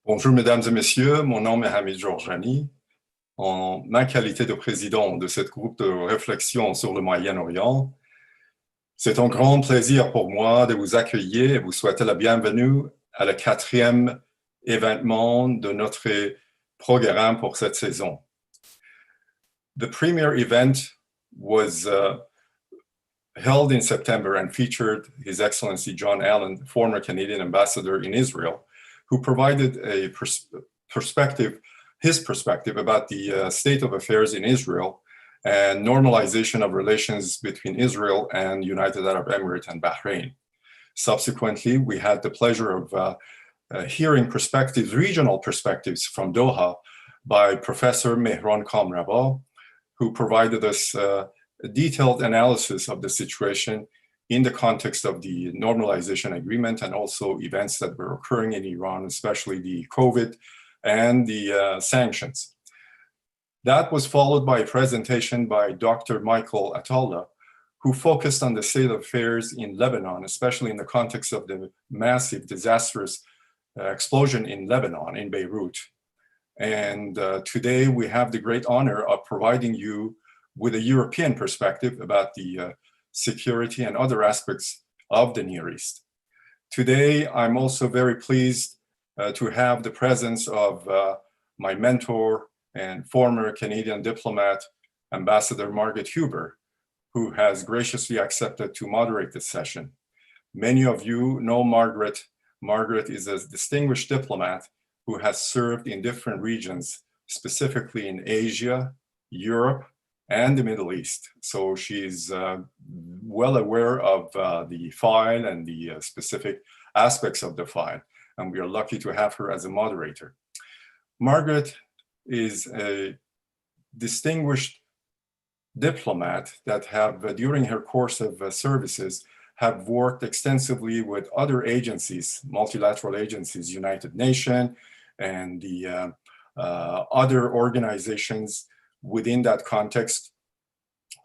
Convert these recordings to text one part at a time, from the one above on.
Bonjour, mesdames et messieurs, mon nom est Hamid Georgiani. En ma qualité de président de ce groupe de réflexion sur le Moyen-Orient, c'est un grand plaisir pour moi de vous accueillir et vous souhaiter la bienvenue à le 4e événement de notre programme pour cette saison. The premier event was held in September and featured His Excellency John Allen, former Canadian ambassador in Israel, who provided a his perspective about the state of affairs in Israel and normalization of relations between Israel and United Arab Emirates and Bahrain. Subsequently, we had the pleasure of hearing regional perspectives from Doha by Professor Mehran Kamrava, who provided us a detailed analysis of the situation in the context of the normalization agreement and also events that were occurring in Iran, especially the COVID and the sanctions. That was followed by a presentation by Dr. Michael Atalla, who focused on the state of affairs in Lebanon, especially in the context of the massive, disastrous explosion in Lebanon, in Beirut. And today we have the great honor of providing you with a European perspective about the security and other aspects of the Near East. Today, I'm also very pleased to have the presence of my mentor and former Canadian diplomat, Ambassador Margaret Huber, who has graciously accepted to moderate this session. Many of you know Margaret. Margaret is a distinguished diplomat who has served in different regions, specifically in Asia, Europe, and the Middle East. So she's well aware of the file and the specific aspects of the file, and we are lucky to have her as a moderator. Margaret is a distinguished diplomat that have, during her course of services, have worked extensively with other agencies, multilateral agencies, United Nations, and the other organizations within that context.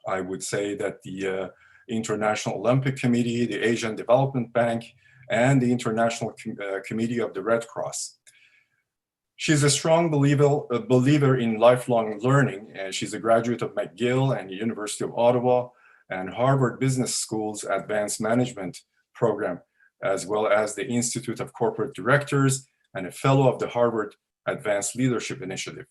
I would say that the International Olympic Committee, the Asian Development Bank, and the International Committee of the Red Cross. She's a strong believer in lifelong learning, and she's a graduate of McGill and the University of Ottawa and Harvard Business School's Advanced Management Program, as well as the Institute of Corporate Directors and a fellow of the Harvard Advanced Leadership Initiative.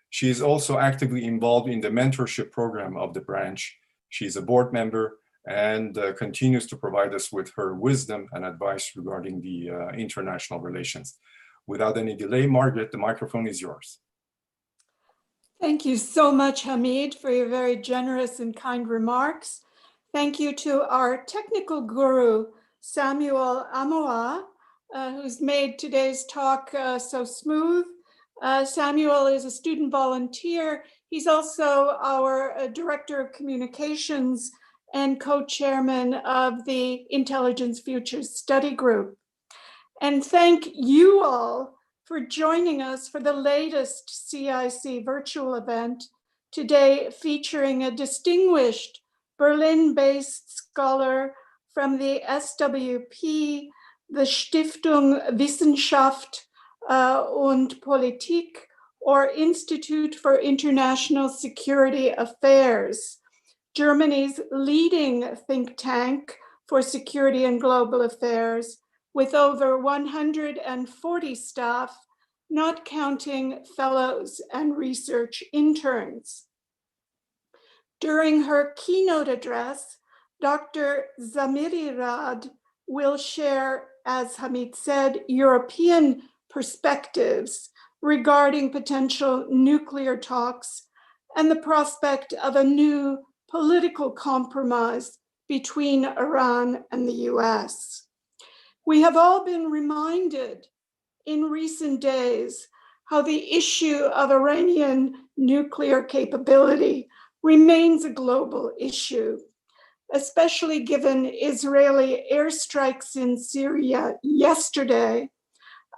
She is also actively involved in the mentorship program of the branch. She's a board member and continues to provide us with her wisdom and advice regarding the international relations. Without any delay, Margaret, the microphone is yours. Thank you so much, Hamid, for your very generous and kind remarks. Thank you to our technical guru, Samuel Amoa, who's made today's talk so smooth. Samuel is a student volunteer. He's also our Director of Communications and co-chairman of the Intelligence Futures Study Group. And thank you all for joining us for the latest CIC virtual event, today featuring a distinguished Berlin-based scholar from the SWP, the Stiftung Wissenschaft und Politik, or Institute for International Security Affairs, Germany's leading think tank for security and global affairs, with over 140 staff, not counting fellows and research interns. During her keynote address, Dr. Zamirirad will share, as Hamid said, European perspectives regarding potential nuclear talks and the prospect of a new political compromise between Iran and the US. We have all been reminded in recent days how the issue of Iranian nuclear capability remains a global issue, especially given Israeli airstrikes in Syria yesterday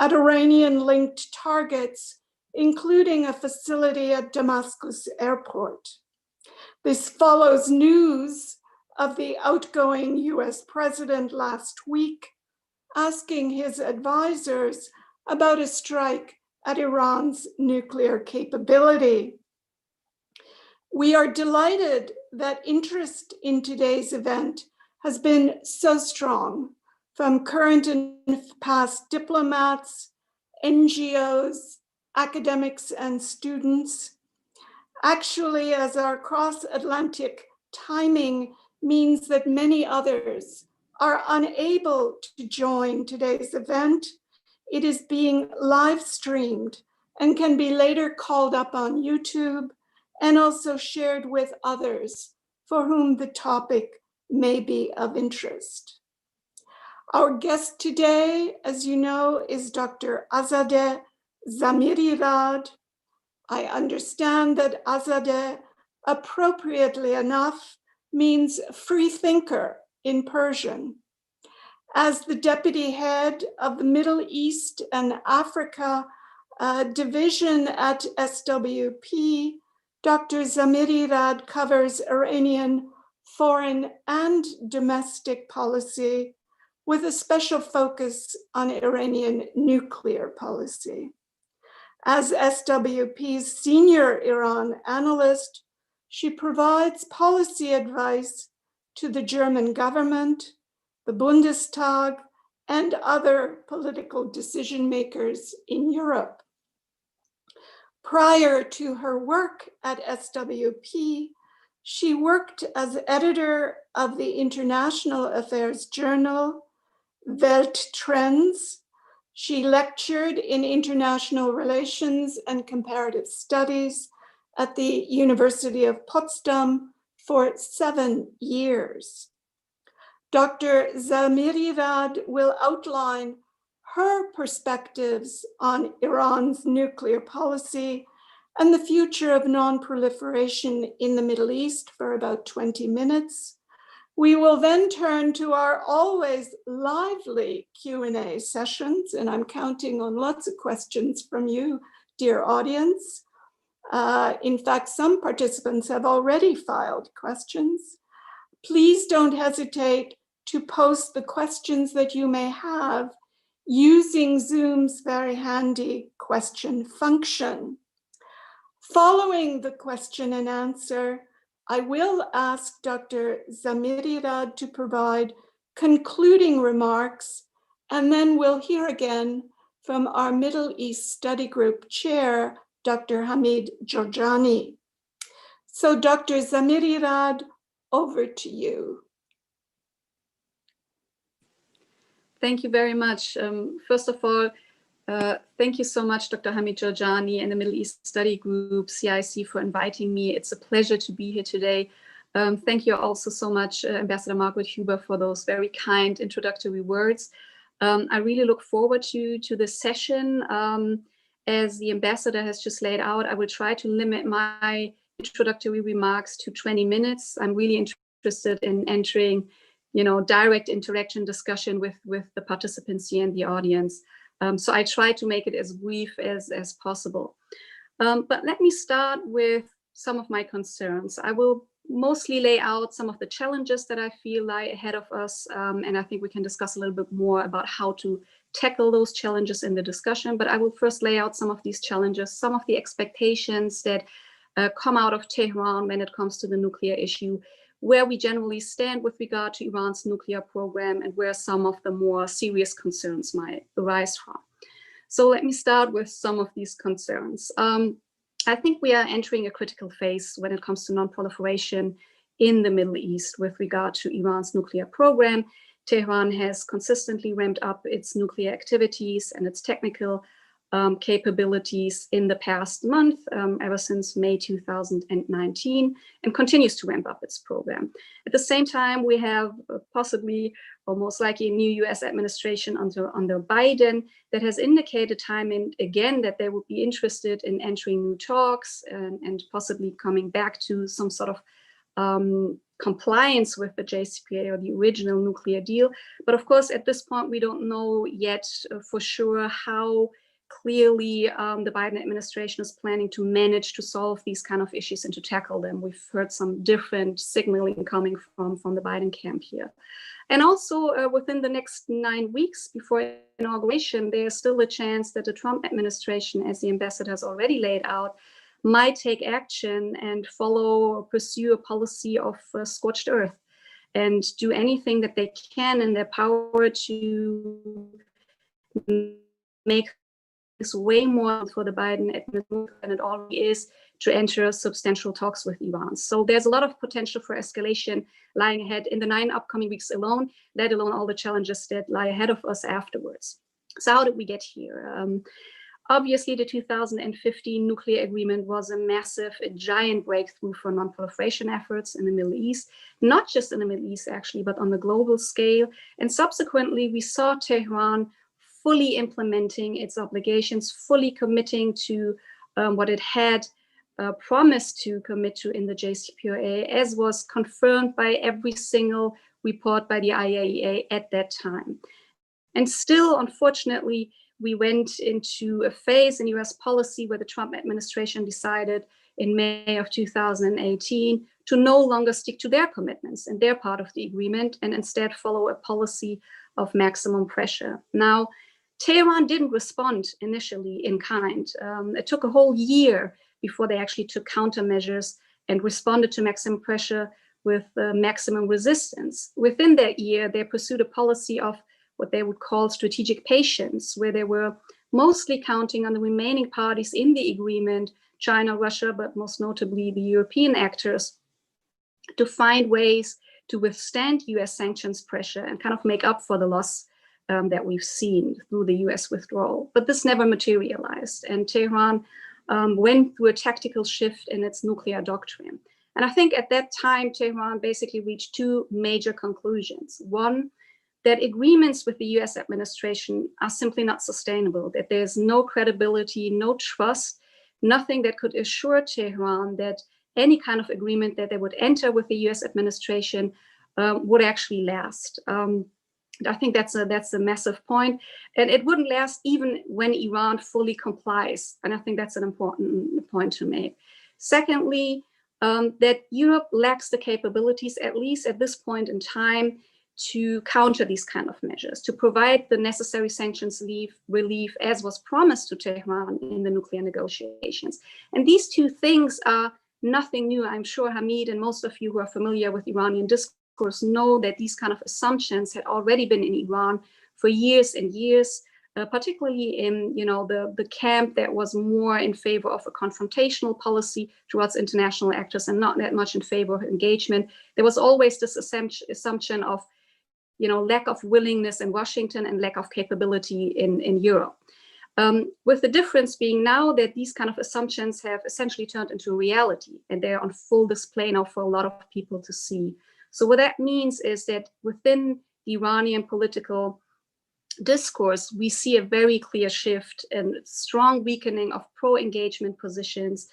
at Iranian-linked targets, including a facility at Damascus airport. This follows news of the outgoing US president last week asking his advisors about a strike at Iran's nuclear capability. We are delighted that interest in today's event has been so strong from current and past diplomats, NGOs, academics, and students. Actually, as our cross-Atlantic timing means that many others are unable to join today's event, it is being live streamed and can be later called up on YouTube and also shared with others for whom the topic may be of interest. Our guest today, as you know, is Dr. Azadeh Zamirirad. I understand that Azadeh, appropriately enough, means free thinker in Persian. As the deputy head of the Middle East and Africa division at SWP, Dr. Zamirirad covers Iranian foreign and domestic policy with a special focus on Iranian nuclear policy. As SWP's senior Iran analyst, she provides policy advice to the German government, the Bundestag, and other political decision makers in Europe. Prior to her work at SWP, she worked as editor of the international affairs journal Welttrends. She lectured in international relations and comparative studies at the University of Potsdam for 7 years. Dr. Zamirirad will outline her perspectives on Iran's nuclear policy and the future of non-proliferation in the Middle East for about 20 minutes. We will then turn to our always lively Q&A sessions, and I'm counting on lots of questions from you, dear audience. In fact, some participants have already filed questions. Please don't hesitate to post the questions that you may have using Zoom's very handy question function. Following the question and answer, I will ask Dr. Zamirirad to provide concluding remarks, and then we'll hear again from our Middle East Study Group chair, Dr. Hamid Jorjani. So Dr. Zamirirad, over to you. Thank you very much. First of all, thank you so much, Dr. Hamid Jorjani and the Middle East Study Group, CIC, for inviting me. It's a pleasure to be here today. Thank you also so much, Ambassador Margaret Huber, for those very kind introductory words. I really look forward to this session. As the ambassador has just laid out, I will try to limit my introductory remarks to 20 minutes. I'm really interested in entering, direct interaction discussion with the participants here in the audience. So I try to make it as brief as possible. But let me start with some of my concerns. I will mostly lay out some of the challenges that I feel lie ahead of us. And I think we can discuss a little bit more about how to tackle those challenges in the discussion. But I will first lay out some of these challenges, some of the expectations that come out of Tehran when it comes to the nuclear issue, where we generally stand with regard to Iran's nuclear program, and where some of the more serious concerns might arise from. So let me start with some of these concerns. I think we are entering a critical phase when it comes to non-proliferation in the Middle East with regard to Iran's nuclear program. Tehran has consistently ramped up its nuclear activities and its technical capabilities in the past month, ever since May 2019, and continues to ramp up its program. At the same time, we have possibly, or most likely, a new US administration under Biden that has indicated time and again that they would be interested in entering new talks and possibly coming back to some sort of compliance with the Jcpoa or the original nuclear deal. But of course, at this point, we don't know yet for sure how clearly the Biden administration is planning to manage to solve these kind of issues and to tackle them. We've heard some different signaling coming from the Biden camp here. And also within the next 9 weeks before inauguration, there's still a chance that the Trump administration, as the ambassador has already laid out, might take action and follow or pursue a policy of scorched earth and do anything that they can in their power to make this way more for the Biden administration than it already is to enter substantial talks with Iran. So there's a lot of potential for escalation lying ahead in the 9 upcoming weeks alone, let alone all the challenges that lie ahead of us afterwards. So how did we get here? Obviously, the 2015 nuclear agreement was a massive, a giant breakthrough for non-proliferation efforts in the Middle East, not just in the Middle East, actually, but on the global scale. And subsequently, we saw Tehran fully implementing its obligations, fully committing to what it had promised to commit to in the JCPOA, as was confirmed by every single report by the IAEA at that time. And still, unfortunately, we went into a phase in US policy where the Trump administration decided in May of 2018 to no longer stick to their commitments and their part of the agreement and instead follow a policy of maximum pressure. Now, Tehran didn't respond initially in kind. It took a whole year before they actually took countermeasures and responded to maximum pressure with maximum resistance. Within that year, they pursued a policy of what they would call strategic patience, where they were mostly counting on the remaining parties in the agreement, China, Russia, but most notably the European actors, to find ways to withstand US sanctions pressure and kind of make up for the loss that we've seen through the US withdrawal. But this never materialized, and Tehran went through a tactical shift in its nuclear doctrine. And I think at that time, Tehran basically reached 2 major conclusions. One, that agreements with the US administration are simply not sustainable, that there's no credibility, no trust, nothing that could assure Tehran that any kind of agreement that they would enter with the US administration would actually last. I think that's a massive point. And it wouldn't last even when Iran fully complies. And I think that's an important point to make. Secondly, that Europe lacks the capabilities, at least at this point in time, to counter these kind of measures, to provide the necessary sanctions relief as was promised to Tehran in the nuclear negotiations. And these 2 things are nothing new. I'm sure Hamid and most of you who are familiar with Iranian discourse know that these kind of assumptions had already been in Iran for years and years, particularly in the camp that was more in favor of a confrontational policy towards international actors and not that much in favor of engagement. There was always this assumption of lack of willingness in Washington and lack of capability in Europe. With the difference being now that these kind of assumptions have essentially turned into reality and they're on full display now for a lot of people to see. So what that means is that within the Iranian political discourse, we see a very clear shift and strong weakening of pro-engagement positions,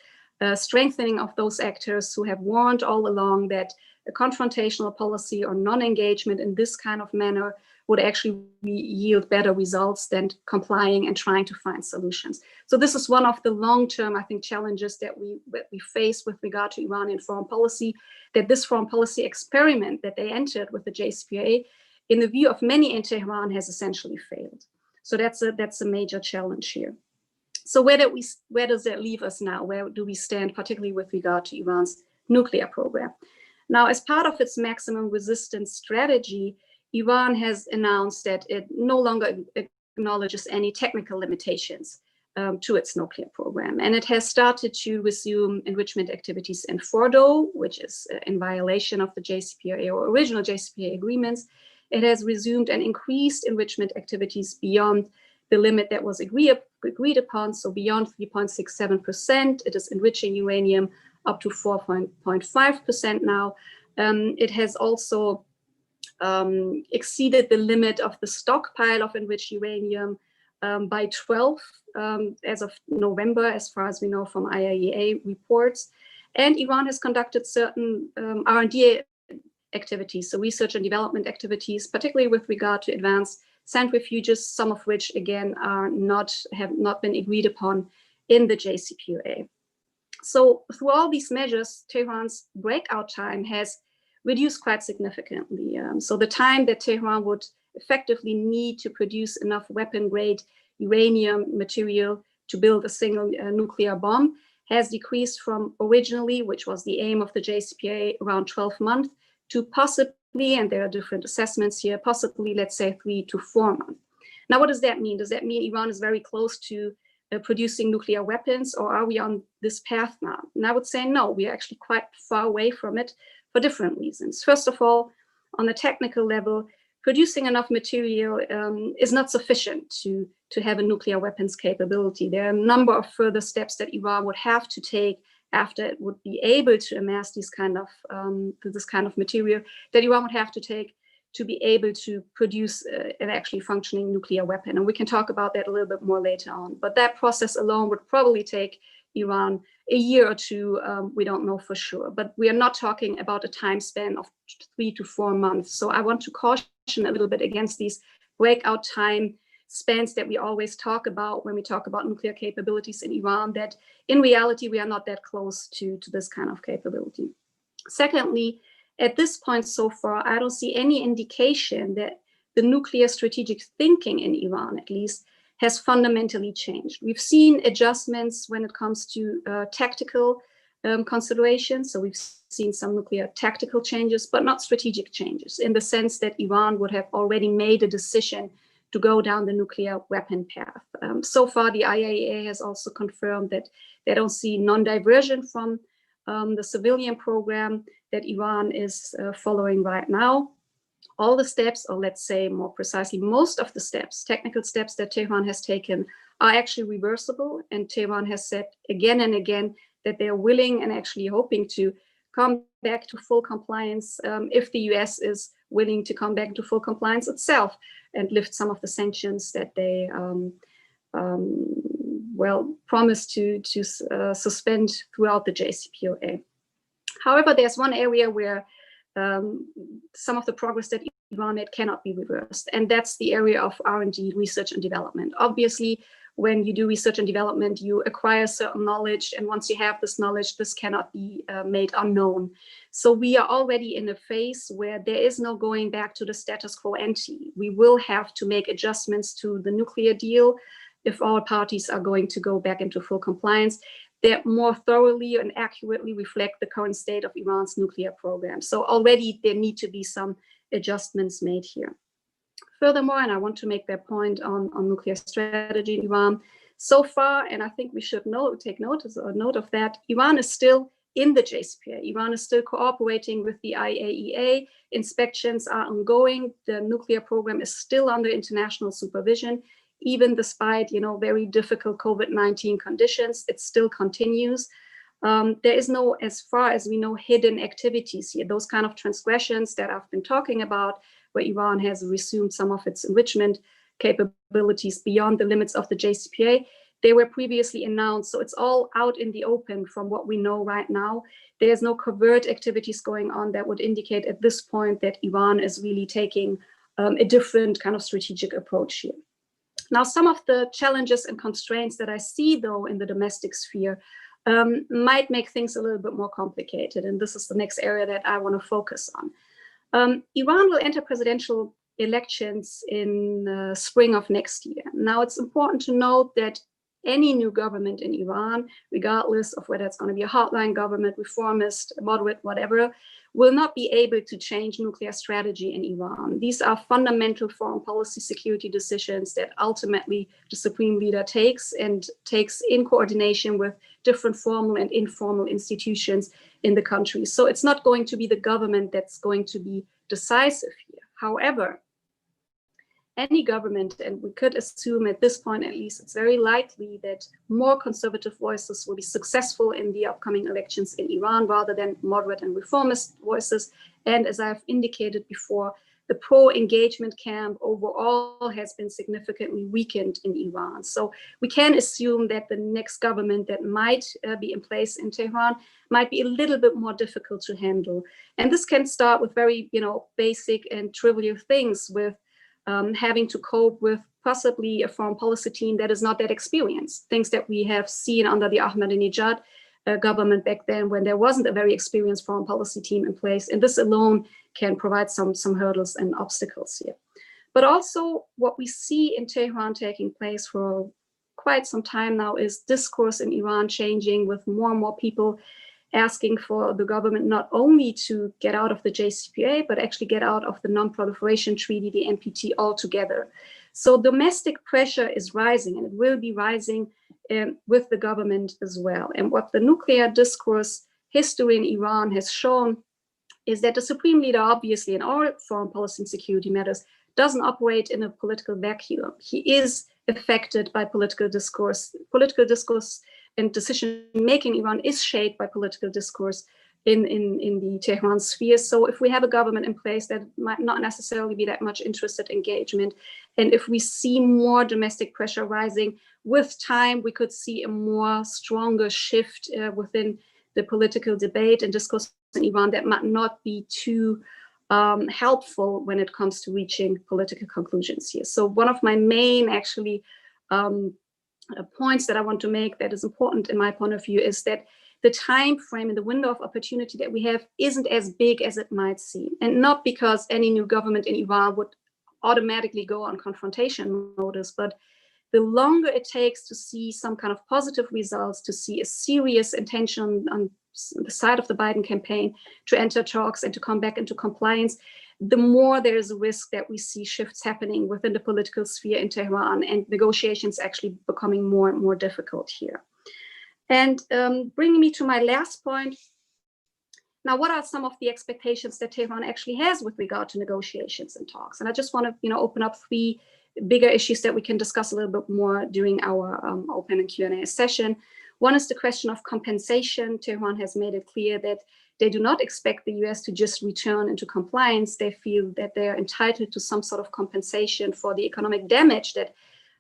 strengthening of those actors who have warned all along that a confrontational policy or non-engagement in this kind of manner would actually yield better results than complying and trying to find solutions. So this is one of the long-term, I think, challenges that we face with regard to Iranian foreign policy, that this foreign policy experiment that they entered with the JCPOA, in the view of many in Tehran, has essentially failed. So that's a major challenge here. So where does that leave us now? Where do we stand, particularly with regard to Iran's nuclear program? Now, as part of its maximum resistance strategy, Iran has announced that it no longer acknowledges any technical limitations to its nuclear program. And it has started to resume enrichment activities in Fordo, which is in violation of the JCPOA or original JCPOA agreements. It has resumed and increased enrichment activities beyond the limit that was agreed upon, so beyond 3.67%. It is enriching uranium up to 4.5% now. It has also exceeded the limit of the stockpile of enriched uranium by 12 as of November, as far as we know from IAEA reports. And Iran has conducted certain R&D activities, so research and development activities, particularly with regard to advanced centrifuges, some of which, again, have not been agreed upon in the JCPOA. So through all these measures, Tehran's breakout time has reduced quite significantly. So the time that Tehran would effectively need to produce enough weapon-grade uranium material to build a single nuclear bomb has decreased from originally, which was the aim of the JCPOA, around 12 months, to possibly, and there are different assessments here, possibly, let's say, 3 to 4 months. Now, what does that mean? Does that mean Iran is very close to producing nuclear weapons, or are we on this path now? And I would say no, we are actually quite far away from it for different reasons. First of all, on the technical level, producing enough material is not sufficient to have a nuclear weapons capability. There are a number of further steps that Iran would have to take after it would be able to amass this kind of material that Iran would have to take to be able to produce an actually functioning nuclear weapon. And we can talk about that a little bit more later on. But that process alone would probably take Iran a year or two. We don't know for sure. But we are not talking about a time span of 3 to 4 months. So I want to caution a little bit against these breakout time spans that we always talk about when we talk about nuclear capabilities in Iran, that in reality, we are not that close to this kind of capability. Secondly, at this point so far, I don't see any indication that the nuclear strategic thinking in Iran, at least, has fundamentally changed. We've seen adjustments when it comes to tactical considerations. So we've seen some nuclear tactical changes, but not strategic changes, in the sense that Iran would have already made a decision to go down the nuclear weapon path. So far, the IAEA has also confirmed that they don't see non-diversion from the civilian program that Iran is following right now. All the steps, or let's say more precisely, most of the steps, technical steps that Tehran has taken are actually reversible. And Tehran has said again and again that they're willing and actually hoping to come back to full compliance if the US is willing to come back to full compliance itself and lift some of the sanctions that they promised to suspend throughout the JCPOA. However, there's one area where some of the progress that Iran made cannot be reversed, and that's the area of R&D, research and development. Obviously, when you do research and development, you acquire certain knowledge, and once you have this knowledge, this cannot be made unknown. So we are already in a phase where there is no going back to the status quo ante. We will have to make adjustments to the nuclear deal if all parties are going to go back into full compliance that more thoroughly and accurately reflect the current state of Iran's nuclear program. So already there need to be some adjustments made here. Furthermore, and I want to make that point on nuclear strategy in Iran, so far, and I think we should take note of that, Iran is still in the JCPOA. Iran is still cooperating with the IAEA. Inspections are ongoing. The nuclear program is still under international supervision. Even despite, very difficult COVID-19 conditions, it still continues. There is no, as far as we know, hidden activities here. Those kind of transgressions that I've been talking about, where Iran has resumed some of its enrichment capabilities beyond the limits of the JCPOA, they were previously announced. So it's all out in the open from what we know right now. There's no covert activities going on that would indicate at this point that Iran is really taking a different kind of strategic approach here. Now, some of the challenges and constraints that I see, though, in the domestic sphere might make things a little bit more complicated. And this is the next area that I want to focus on. Iran will enter presidential elections in the spring of next year. Now, it's important to note that any new government in Iran, regardless of whether it's going to be a hardline government, reformist, moderate, whatever, will not be able to change nuclear strategy in Iran. These are fundamental foreign policy security decisions that ultimately the supreme leader takes in coordination with different formal and informal institutions in the country. So it's not going to be the government that's going to be decisive here. However, any government, and we could assume at this point at least, it's very likely that more conservative voices will be successful in the upcoming elections in Iran rather than moderate and reformist voices. And as I've indicated before, the pro-engagement camp overall has been significantly weakened in Iran. So we can assume that the next government that might be in place in Tehran might be a little bit more difficult to handle. And this can start with very, basic and trivial things, with having to cope with possibly a foreign policy team that is not that experienced, things that we have seen under the Ahmadinejad government back then when there wasn't a very experienced foreign policy team in place. And this alone can provide some hurdles and obstacles here. But also what we see in Tehran taking place for quite some time now is discourse in Iran changing, with more and more people asking for the government not only to get out of the Jcpoa, but actually get out of the Non Proliferation Treaty, the NPT, altogether. So domestic pressure is rising, and it will be rising with the government as well. And what the nuclear discourse history in Iran has shown is that the supreme leader, obviously, in all foreign policy and security matters, doesn't operate in a political vacuum. He is affected by political discourse. Political discourse and decision-making in Iran is shaped by political discourse in the Tehran sphere. So if we have a government in place that might not necessarily be that much interested in engagement, and if we see more domestic pressure rising, with time, we could see a more stronger shift within the political debate and discourse in Iran that might not be too helpful when it comes to reaching political conclusions here. So one of my main actually points that I want to make that is important in my point of view is that the time frame and the window of opportunity that we have isn't as big as it might seem. And not because any new government in Iran would automatically go on confrontation modus, but the longer it takes to see some kind of positive results, to see a serious intention on the side of the Biden campaign to enter talks and to come back into compliance, the more there is a risk that we see shifts happening within the political sphere in Tehran and negotiations actually becoming more and more difficult here. And bringing me to my last point, now what are some of the expectations that Tehran actually has with regard to negotiations and talks? And I just want to open up three bigger issues that we can discuss a little bit more during our open and Q&A session. One is the question of compensation. Tehran has made it clear that they do not expect the US to just return into compliance. They feel that they're entitled to some sort of compensation for the economic damage that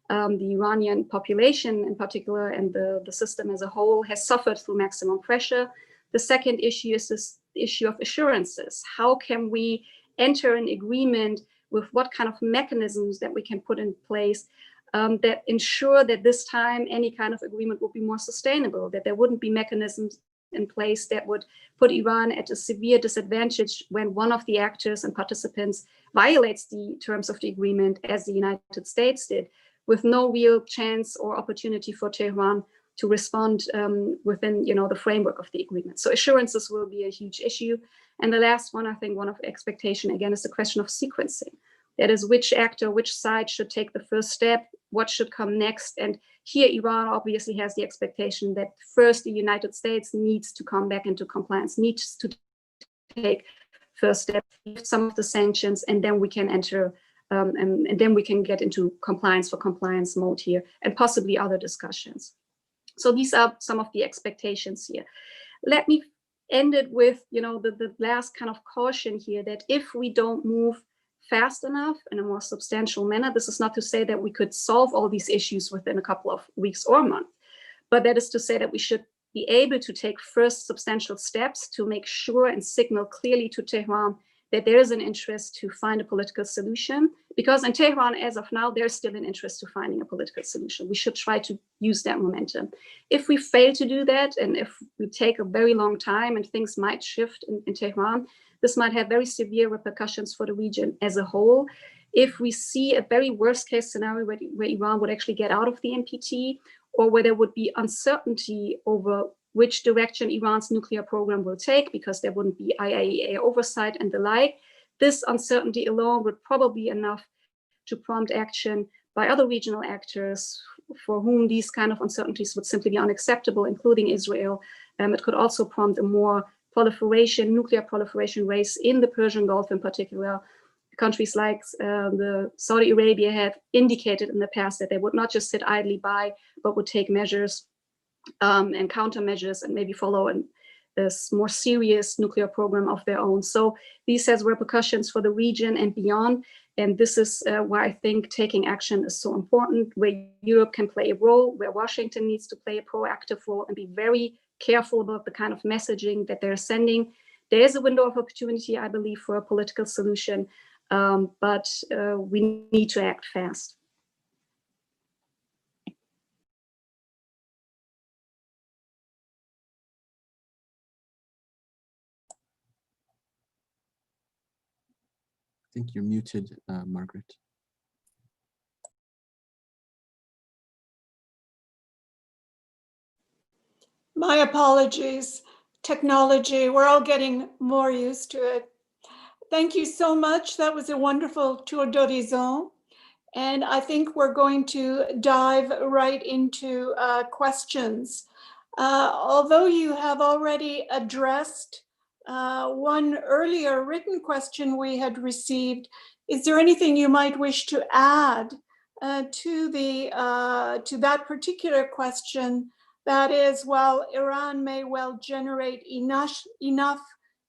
the Iranian population in particular and the system as a whole has suffered through maximum pressure. The second issue is this issue of assurances. How can we enter an agreement with what kind of mechanisms that we can put in place that ensure that this time any kind of agreement would be more sustainable, that there wouldn't be mechanisms in place that would put Iran at a severe disadvantage when one of the actors and participants violates the terms of the agreement, as the United States did, with no real chance or opportunity for Tehran to respond within the framework of the agreement. So assurances will be a huge issue. And the last one, I think one of expectation, again, is the question of sequencing. That is, which actor, which side should take the first step, what should come next. And here Iran obviously has the expectation that first the United States needs to come back into compliance, needs to take first step, lift some of the sanctions, and then we can enter and then we can get into compliance for compliance mode here and possibly other discussions. So these are some of the expectations here. Let me end it with the last kind of caution here, that if we don't move fast enough in a more substantial manner, this is not to say that we could solve all these issues within a couple of weeks or months, but that is to say that we should be able to take first substantial steps to make sure and signal clearly to Tehran that there is an interest to find a political solution, because in Tehran, as of now, there's still an interest to finding a political solution. We should try to use that momentum. If we fail to do that, and if we take a very long time and things might shift in Tehran, this might have very severe repercussions for the region as a whole. If we see a very worst case scenario where Iran would actually get out of the NPT, or where there would be uncertainty over which direction Iran's nuclear program will take, because there wouldn't be IAEA oversight and the like, this uncertainty alone would probably be enough to prompt action by other regional actors for whom these kind of uncertainties would simply be unacceptable, including Israel. It could also prompt a more nuclear proliferation race in the Persian Gulf in particular. Countries like the Saudi Arabia have indicated in the past that they would not just sit idly by, but would take measures and countermeasures and maybe follow a more serious nuclear program of their own. So this has repercussions for the region and beyond. And this is why I think taking action is so important, where Europe can play a role, where Washington needs to play a proactive role and be very careful about the kind of messaging that they're sending. There is a window of opportunity, I believe, for a political solution, but we need to act fast. think you're muted, Margaret. My apologies. Technology, we're all getting more used to it. Thank you so much. That was a wonderful tour d'horizon. And I think we're going to dive right into questions. Although you have already addressed one earlier written question we had received, is there anything you might wish to add to that particular question? That is, while Iran may well generate enough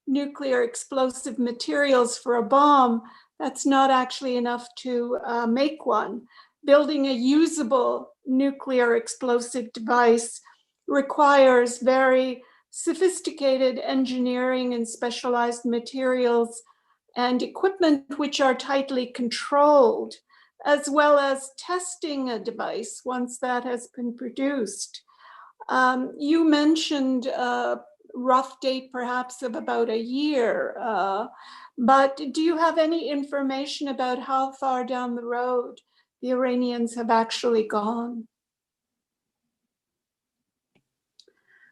nuclear explosive materials for a bomb, that's not actually enough to make one. Building a usable nuclear explosive device requires very sophisticated engineering and specialized materials and equipment which are tightly controlled, as well as testing a device once that has been produced. You mentioned a rough date perhaps of about a year, but do you have any information about how far down the road the Iranians have actually gone?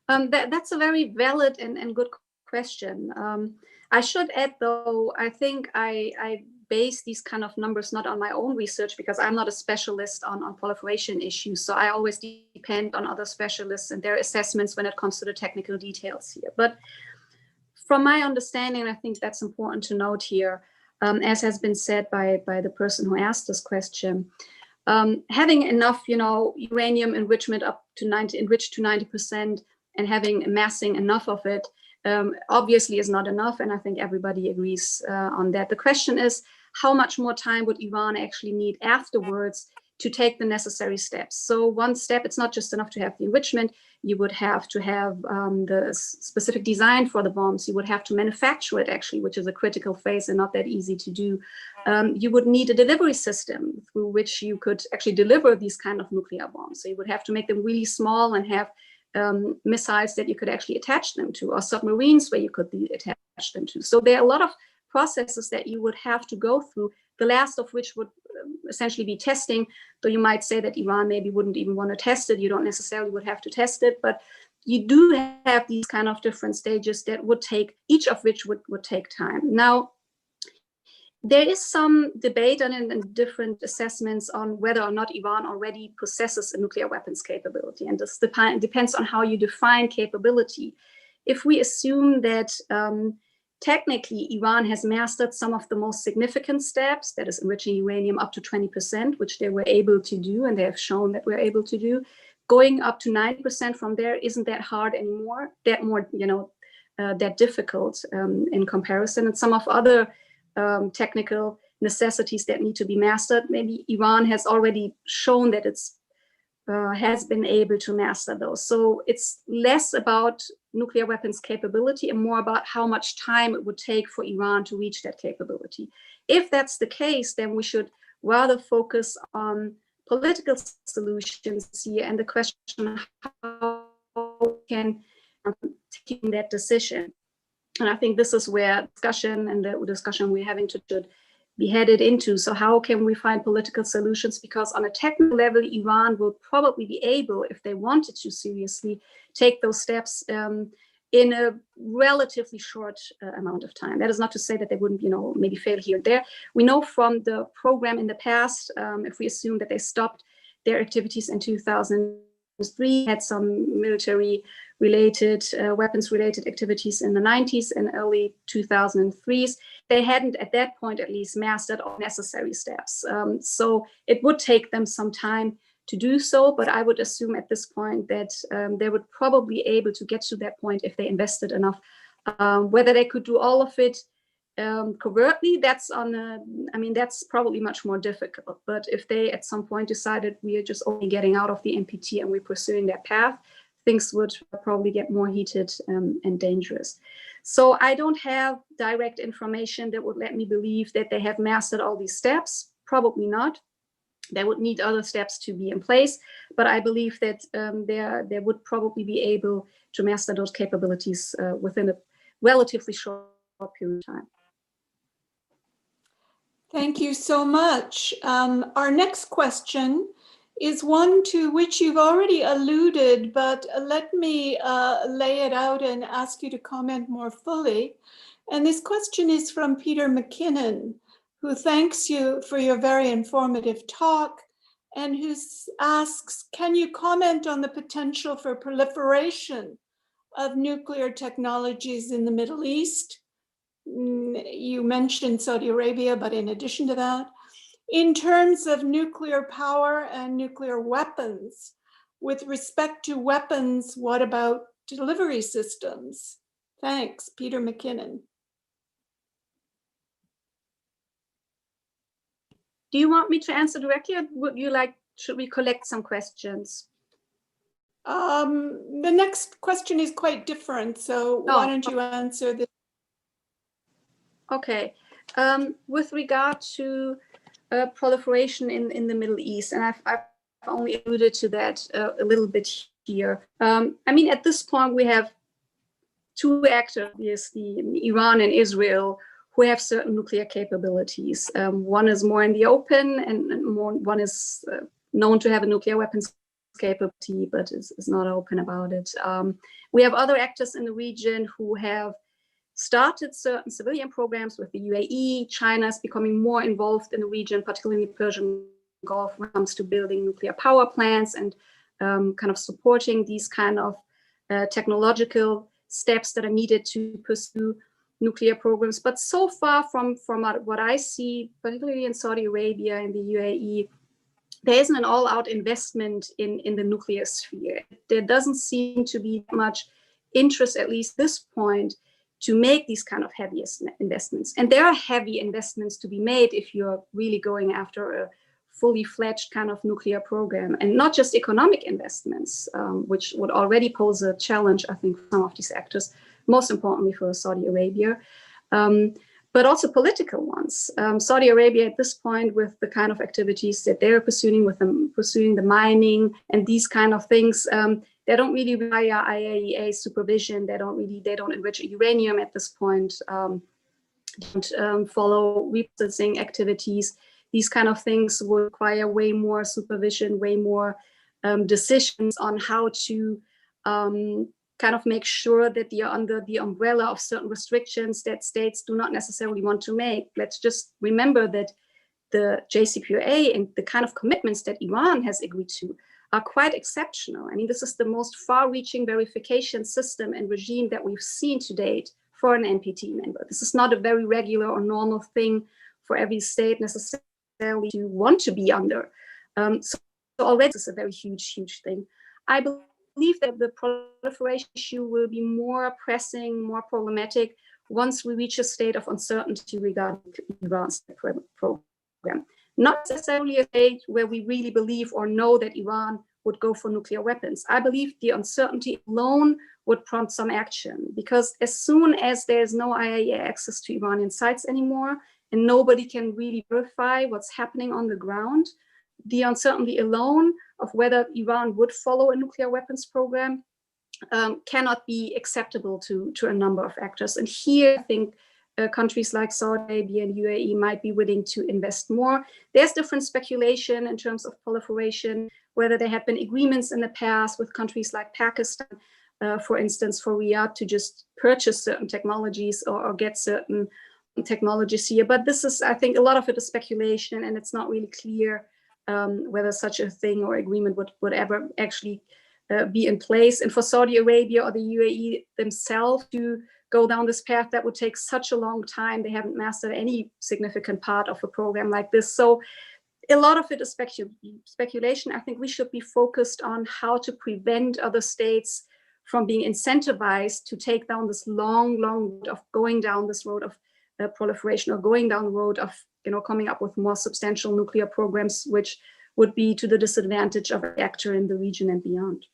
That's a very valid and good question. I should add, though, I think I base these kind of numbers not on my own research, because I'm not a specialist on proliferation issues. So I always depend on other specialists and their assessments when it comes to the technical details here. But from my understanding, I think that's important to note here, as has been said by the person who asked this question, having enough, uranium enrichment enriched to 90%, and amassing enough of it obviously is not enough, and I think everybody agrees on that. The question is, how much more time would Iran actually need afterwards to take the necessary steps? So one step, it's not just enough to have the enrichment, you would have to have the specific design for the bombs, you would have to manufacture it actually, which is a critical phase and not that easy to do. You would need a delivery system through which you could actually deliver these kind of nuclear bombs. So you would have to make them really small and have missiles that you could actually attach them to, or submarines where you could attach them to. So there are a lot of processes that you would have to go through, the last of which would essentially be testing, though you might say that Iran maybe wouldn't even want to test it. You don't necessarily would have to test it, but you do have these kind of different stages that would take, each of which would take time. Now, there is some debate and different assessments on whether or not Iran already possesses a nuclear weapons capability. And this depends on how you define capability. If we assume that technically Iran has mastered some of the most significant steps, that is enriching uranium up to 20%, which they were able to do, and they have shown that we're able to do, going up to 90% from there isn't that hard anymore, that difficult in comparison. And some of other technical necessities that need to be mastered, maybe Iran has already shown that it's has been able to master those. So it's less about nuclear weapons capability and more about how much time it would take for Iran to reach that capability. If that's the case, then we should rather focus on political solutions here and the question how can take that decision. And I think this is where discussion and the discussion we're having should be headed into. So how can we find political solutions? Because on a technical level, Iran will probably be able, if they wanted to seriously, take those steps in a relatively short amount of time. That is not to say that they wouldn't, maybe fail here and there. We know from the program in the past, if we assume that they stopped their activities in 2003, had some military-related, weapons-related activities in the 90s and early 2003s. They hadn't, at that point at least, mastered all necessary steps. So it would take them some time to do so, but I would assume at this point that they would probably be able to get to that point if they invested enough. Whether they could do all of it covertly, that's that's probably much more difficult. But if they at some point decided we are just only getting out of the NPT and we're pursuing that path, things would probably get more heated and dangerous. So I don't have direct information that would let me believe that they have mastered all these steps. Probably not. They would need other steps to be in place, but I believe that they would probably be able to master those capabilities within a relatively short period of time. Thank you so much. Our next question is one to which you've already alluded, but let me lay it out and ask you to comment more fully. And this question is from Peter McKinnon, who thanks you for your very informative talk and who asks, can you comment on the potential for proliferation of nuclear technologies in the Middle East? You mentioned Saudi Arabia, but in addition to that, in terms of nuclear power and nuclear weapons, with respect to weapons, what about delivery systems? Thanks, Peter McKinnon. Do you want me to answer directly, or would you like, should we collect some questions? The next question is quite different, so why don't you answer this? Okay. With regard to proliferation in the Middle East, and I've only alluded to that a little bit here. I mean, at this point, we have two actors, obviously, Iran and Israel, who have certain nuclear capabilities. One is more in the open, and one is known to have a nuclear weapons capability, but is not open about it. We have other actors in the region who have started certain civilian programs with the UAE. China is becoming more involved in the region, particularly in the Persian Gulf, when it comes to building nuclear power plants and kind of supporting these kind of technological steps that are needed to pursue nuclear programs. But so far from what I see, particularly in Saudi Arabia and the UAE, there isn't an all-out investment in the nuclear sphere. There doesn't seem to be much interest, at least this point, to make these kind of heavy investments. And there are heavy investments to be made if you're really going after a fully fledged kind of nuclear program, and not just economic investments, which would already pose a challenge, I think, for some of these actors, most importantly for Saudi Arabia, but also political ones. Saudi Arabia at this point, with the kind of activities that they're pursuing, pursuing the mining and these kind of things, they don't really require IAEA supervision. They don't enrich uranium at this point. Don't follow reprocessing activities. These kind of things will require way more supervision, way more decisions on how to kind of make sure that you're under the umbrella of certain restrictions that states do not necessarily want to make. Let's just remember that the Jcpoa and the kind of commitments that Iran has agreed to are quite exceptional. I mean, this is the most far-reaching verification system and regime that we've seen to date for an NPT member. This is not a very regular or normal thing for every state necessarily to want to be under. So already this is a very huge thing. I believe that the proliferation issue will be more pressing, more problematic once we reach a state of uncertainty regarding Iran's program. Not necessarily a state where we really believe or know that Iran would go for nuclear weapons. I believe the uncertainty alone would prompt some action, because as soon as there's no IAEA access to Iranian sites anymore and nobody can really verify what's happening on the ground, the uncertainty alone of whether Iran would follow a nuclear weapons program cannot be acceptable to a number of actors. And here I think countries like Saudi Arabia and UAE might be willing to invest more. There's different speculation in terms of proliferation, whether there have been agreements in the past with countries like Pakistan, for instance, for Riyadh to just purchase certain technologies or get certain technologies here. But this is, I think, a lot of it is speculation, and it's not really clear whether such a thing or agreement would ever actually be in place. And for Saudi Arabia or the UAE themselves to go down this path, that would take such a long time. They haven't mastered any significant part of a program like this. So a lot of it is speculation. I think we should be focused on how to prevent other states from being incentivized to take down this long road of going down this road of proliferation, or going down the road of coming up with more substantial nuclear programs, which would be to the disadvantage of an actor in the region and beyond.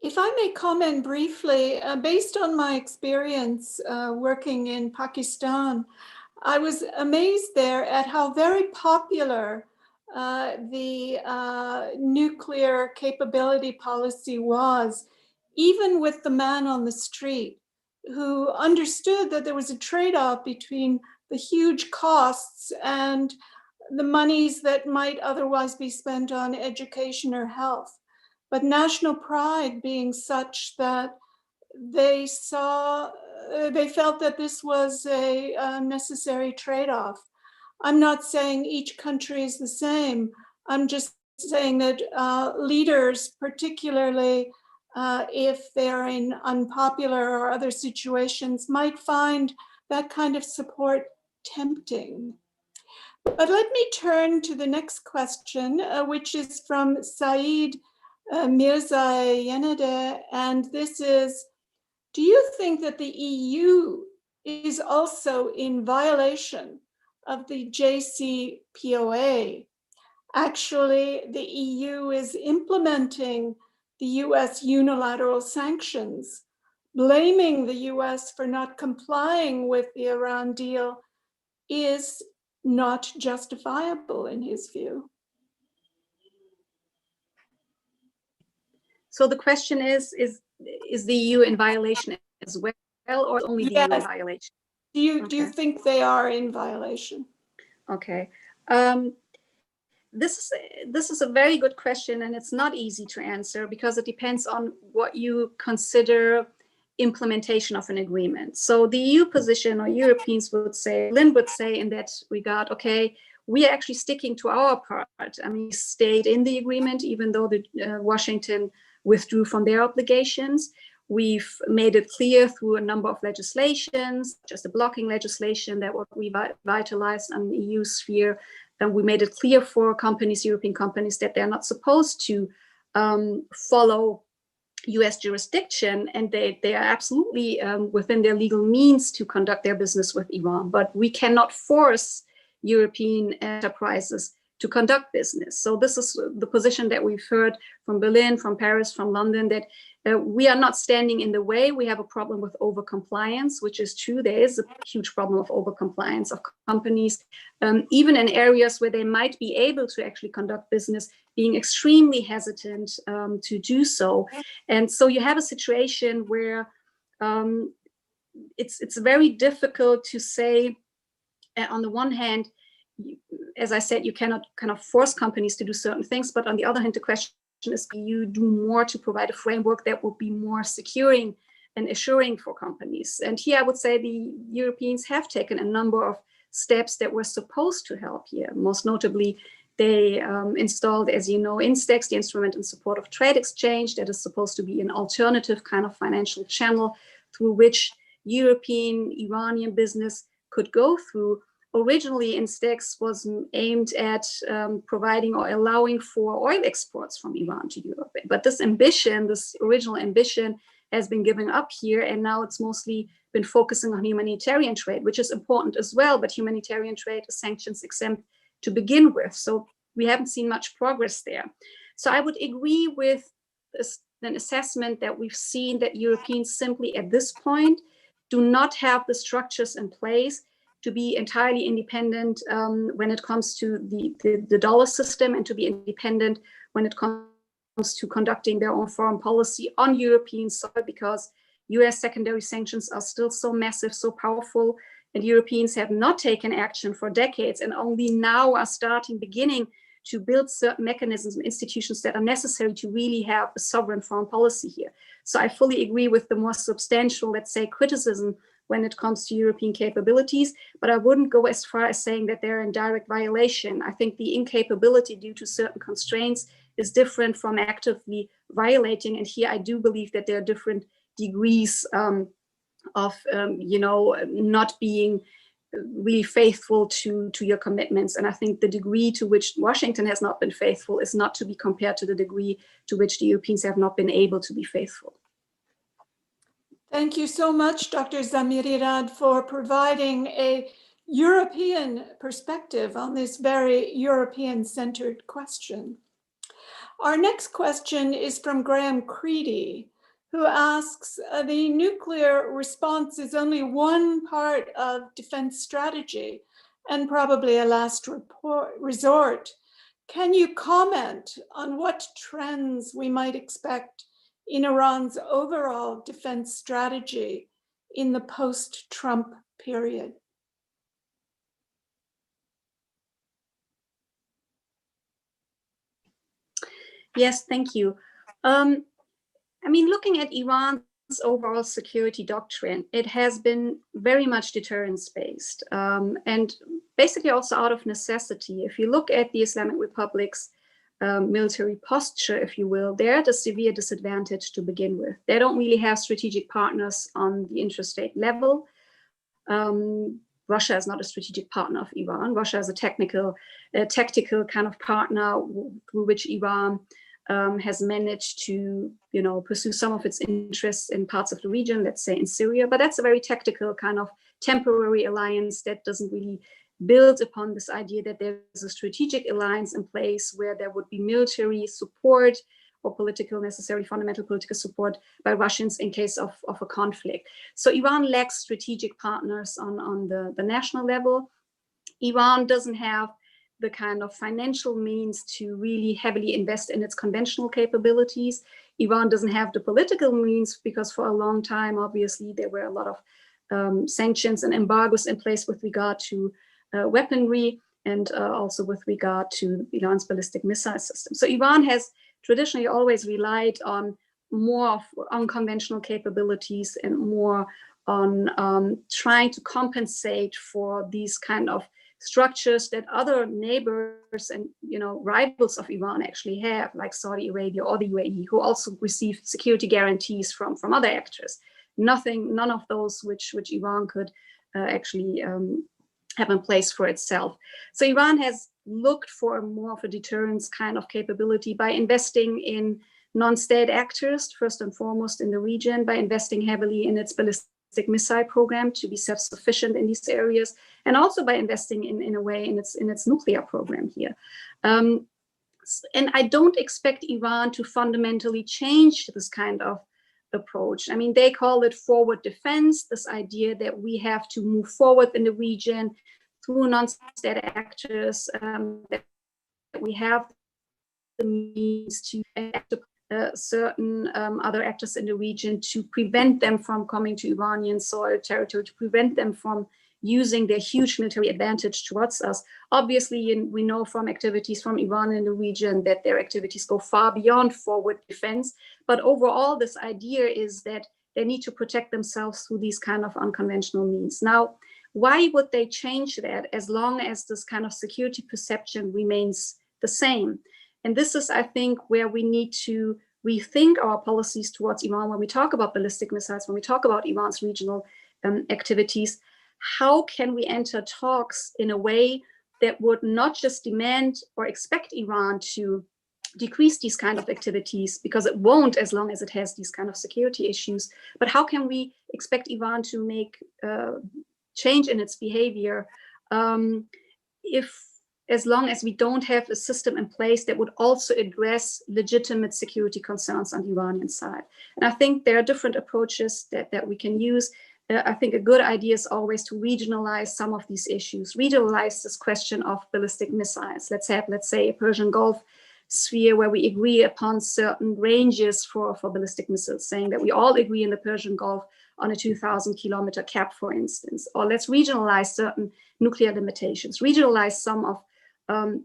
If I may comment briefly, based on my experience working in Pakistan, I was amazed there at how very popular the nuclear capability policy was, even with the man on the street, who understood that there was a trade-off between the huge costs and the monies that might otherwise be spent on education or health, but national pride being such that they felt that this was a necessary trade-off. I'm not saying each country is the same. I'm just saying that leaders, particularly if they're in unpopular or other situations, might find that kind of support tempting. But let me turn to the next question, which is from Saeed Mirza-Yenadeh, and this is, do you think that the EU is also in violation of the Jcpoa? Actually, the EU is implementing the US unilateral sanctions, blaming the US for not complying with the Iran deal is not justifiable in his view. So the question is the EU in violation as well, or only the EU in violation? Do you think they are in violation? Okay. This is a very good question, and it's not easy to answer because it depends on what you consider implementation of an agreement. So the EU position, or Europeans would say, Lynn would say in that regard, okay, we are actually sticking to our part. I mean, we stayed in the agreement, even though Washington withdrew from their obligations. We've made it clear through a number of legislations, just the blocking legislation that was revitalized on the EU sphere. And we made it clear for companies, European companies, that they're not supposed to follow US jurisdiction, and they are absolutely within their legal means to conduct their business with Iran. But we cannot force European enterprises to conduct business. So this is the position that we've heard from Berlin, from Paris, from London, that we are not standing in the way. We have a problem with overcompliance, which is true. There is a huge problem of overcompliance of companies, even in areas where they might be able to actually conduct business, being extremely hesitant to do so. And so you have a situation where it's very difficult to say, on the one hand, as I said, you cannot kind of force companies to do certain things, but on the other hand, the question is, can you do more to provide a framework that will be more securing and assuring for companies? And here I would say the Europeans have taken a number of steps that were supposed to help here. Most notably, they installed, as you know, INSTEX, the Instrument in Support of Trade Exchange, that is supposed to be an alternative kind of financial channel through which European Iranian business could go through. Originally, INSTEX was aimed at providing or allowing for oil exports from Iran to Europe. But this ambition, this original ambition, has been given up here, and now it's mostly been focusing on humanitarian trade, which is important as well, but humanitarian trade is sanctions exempt to begin with. So we haven't seen much progress there. So I would agree with an assessment that we've seen that Europeans simply at this point do not have the structures in place to be entirely independent when it comes to the dollar system, and to be independent when it comes to conducting their own foreign policy on European soil, because US secondary sanctions are still so massive, so powerful, and Europeans have not taken action for decades, and only now are beginning to build certain mechanisms and institutions that are necessary to really have a sovereign foreign policy here. So I fully agree with the more substantial, let's say, criticism when it comes to European capabilities, but I wouldn't go as far as saying that they're in direct violation. I think the incapability due to certain constraints is different from actively violating, and here I do believe that there are different degrees of not being really faithful to your commitments. And I think the degree to which Washington has not been faithful is not to be compared to the degree to which the Europeans have not been able to be faithful. Thank you so much, Dr. Zamirirad, for providing a European perspective on this very European-centered question. Our next question is from Graham Creedy, who asks, the nuclear response is only one part of defense strategy and probably a last resort. Can you comment on what trends we might expect in Iran's overall defense strategy in the post-Trump period? Yes, thank you. I mean, looking at Iran's overall security doctrine, it has been very much deterrence-based, and basically also out of necessity. If you look at the Islamic Republic's military posture, if you will, they're at a severe disadvantage to begin with. They don't really have strategic partners on the interstate level. Russia is not a strategic partner of Iran. Russia is a tactical kind of partner through which Iran has managed to, pursue some of its interests in parts of the region, let's say in Syria, but that's a very tactical kind of temporary alliance that doesn't really build upon this idea that there's a strategic alliance in place where there would be military support or necessary fundamental political support by Russians in case of a conflict. So Iran lacks strategic partners on the national level. Iran doesn't have the kind of financial means to really heavily invest in its conventional capabilities. Iran doesn't have the political means because for a long time, obviously, there were a lot of sanctions and embargoes in place with regard to weaponry and also with regard to Iran's ballistic missile system. So Iran has traditionally always relied on more of unconventional capabilities and more on trying to compensate for these kind of structures that other neighbors and rivals of Iran actually have, like Saudi Arabia or the UAE, who also receive security guarantees from other actors. None of those which Iran could actually have in place for itself. So Iran has looked for more of a deterrence kind of capability by investing in non-state actors, first and foremost in the region, by investing heavily in its ballistic missile program to be self-sufficient in these areas, and also by investing in a way in its nuclear program here. And I don't expect Iran to fundamentally change this kind of approach. I mean, they call it forward defense, this idea that we have to move forward in the region through non-state actors, that we have the means to certain other actors in the region to prevent them from coming to Iranian soil territory, to prevent them from using their huge military advantage towards us. Obviously, we know from activities from Iran in the region that their activities go far beyond forward defense. But overall, this idea is that they need to protect themselves through these kind of unconventional means. Now, why would they change that as long as this kind of security perception remains the same? And this is, I think, where we need to rethink our policies towards Iran when we talk about ballistic missiles, when we talk about Iran's regional activities. How can we enter talks in a way that would not just demand or expect Iran to decrease these kind of activities, because it won't as long as it has these kind of security issues, but how can we expect Iran to make change in its behavior as long as we don't have a system in place that would also address legitimate security concerns on the Iranian side? And I think there are different approaches that we can use. I think a good idea is always to regionalize some of these issues, regionalize this question of ballistic missiles. Let's say, a Persian Gulf sphere where we agree upon certain ranges for ballistic missiles, saying that we all agree in the Persian Gulf on a 2,000-kilometer cap, for instance. Or let's regionalize certain nuclear limitations, regionalize some of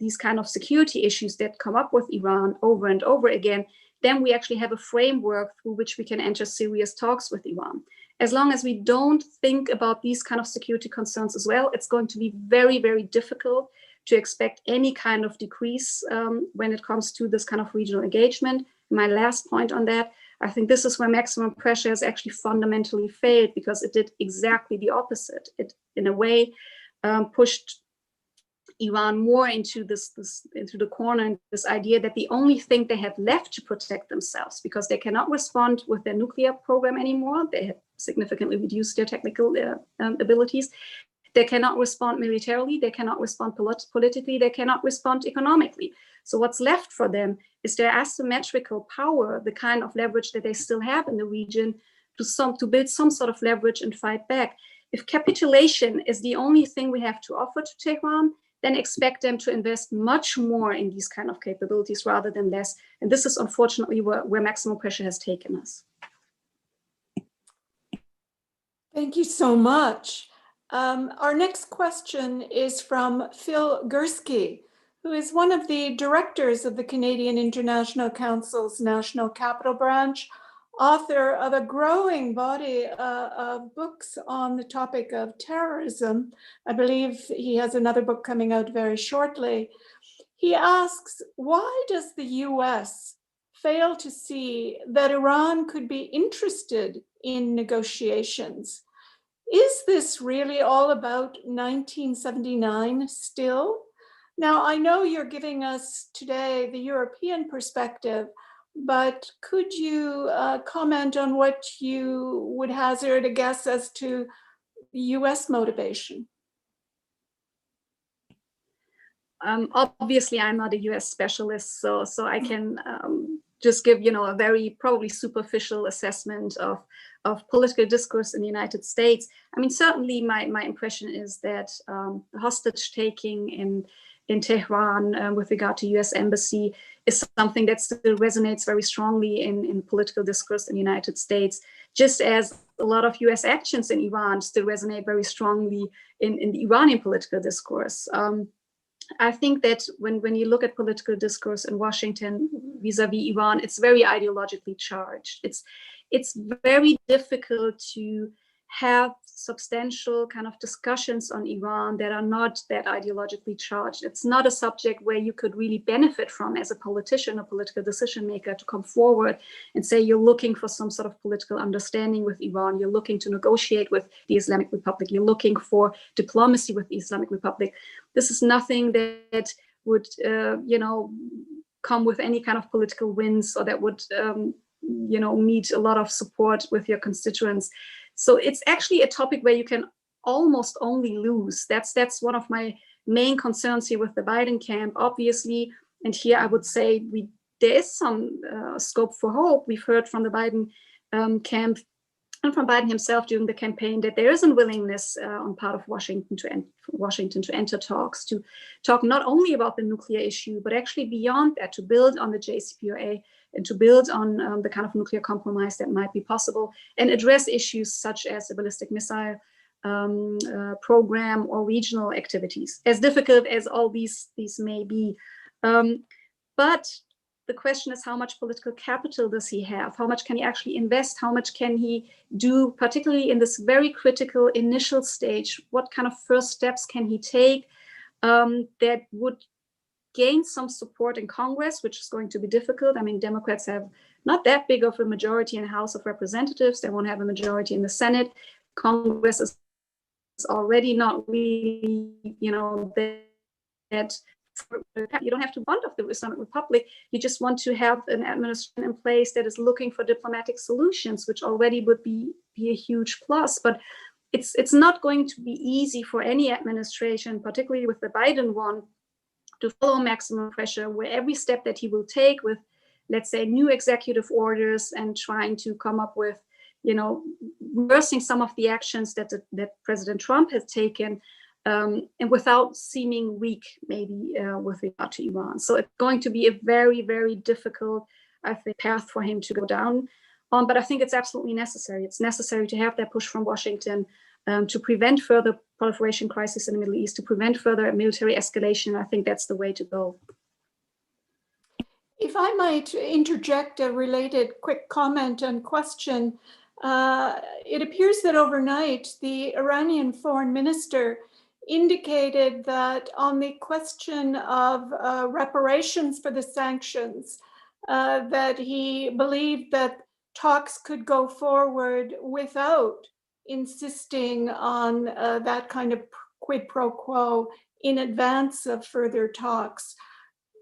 these kind of security issues that come up with Iran over and over again. Then we actually have a framework through which we can enter serious talks with Iran. As long as we don't think about these kind of security concerns as well, it's going to be very, very difficult to expect any kind of decrease when it comes to this kind of regional engagement. My last point on that, I think this is where maximum pressure has actually fundamentally failed, because it did exactly the opposite. It, in a way, pushed Iran more into into the corner, and this idea that the only thing they have left to protect themselves, because they cannot respond with their nuclear program anymore, they have significantly reduced their technical abilities. They cannot respond militarily, they cannot respond politically, they cannot respond economically. So what's left for them is their asymmetrical power, the kind of leverage that they still have in the region, to build some sort of leverage and fight back. If capitulation is the only thing we have to offer to Tehran, then expect them to invest much more in these kind of capabilities rather than less. And this is unfortunately where maximum pressure has taken us. Thank you so much. Our next question is from Phil Gursky, who is one of the directors directors of the Canadian International Council's National Capital Branch, author of a growing body of books on the topic of terrorism. I believe he has another book coming out very shortly. He asks, why does the US fail to see that Iran could be interested in negotiations? Is this really all about 1979 still? Now, I know you're giving us today the European perspective, but could you comment on what you would hazard a guess as to US motivation? Obviously, I'm not a US specialist, so I can just give, a very probably superficial assessment of political discourse in the United States. I mean, certainly my impression is that hostage taking in Tehran with regard to US embassy is something that still resonates very strongly in political discourse in the United States, just as a lot of US actions in Iran still resonate very strongly in the Iranian political discourse. I think that when you look at political discourse in Washington vis-a-vis Iran, it's very ideologically charged. It's very difficult to have substantial kind of discussions on Iran that are not that ideologically charged. It's not a subject where you could really benefit from as a politician or political decision maker to come forward and say you're looking for some sort of political understanding with Iran, you're looking to negotiate with the Islamic Republic, you're looking for diplomacy with the Islamic Republic. This is nothing that would, come with any kind of political wins or that would, meet a lot of support with your constituents. So it's actually a topic where you can almost only lose. That's one of my main concerns here with the Biden camp, obviously. And here I would say there is some scope for hope. We've heard from the Biden camp and from Biden himself during the campaign that there is a willingness on part of Washington to enter talks, to talk not only about the nuclear issue, but actually beyond that, to build on the Jcpoa and to build on the kind of nuclear compromise that might be possible and address issues such as the ballistic missile program or regional activities, as difficult as all these may be. But the question is, how much political capital does he have? How much can he actually invest? How much can he do, particularly in this very critical initial stage? What kind of first steps can he take that would gain some support in Congress, which is going to be difficult. I mean, Democrats have not that big of a majority in the House of Representatives. They won't have a majority in the Senate. Congress is already not really, that you don't have to want of the Islamic Republic. You just want to have an administration in place that is looking for diplomatic solutions, which already would be a huge plus. But it's not going to be easy for any administration, particularly with the Biden one, to follow maximum pressure, where every step that he will take with, let's say, new executive orders and trying to come up with, reversing some of the actions that President Trump has taken, and without seeming weak, maybe with regard to Iran. So it's going to be a very, very difficult, I think, path for him to go down on. But I think it's absolutely necessary. It's necessary to have that push from Washington to prevent further proliferation crisis in the Middle East, to prevent further military escalation. I think that's the way to go. If I might interject a related quick comment and question, it appears that overnight the Iranian foreign minister indicated that on the question of reparations for the sanctions, that he believed that talks could go forward without insisting on that kind of quid pro quo in advance of further talks.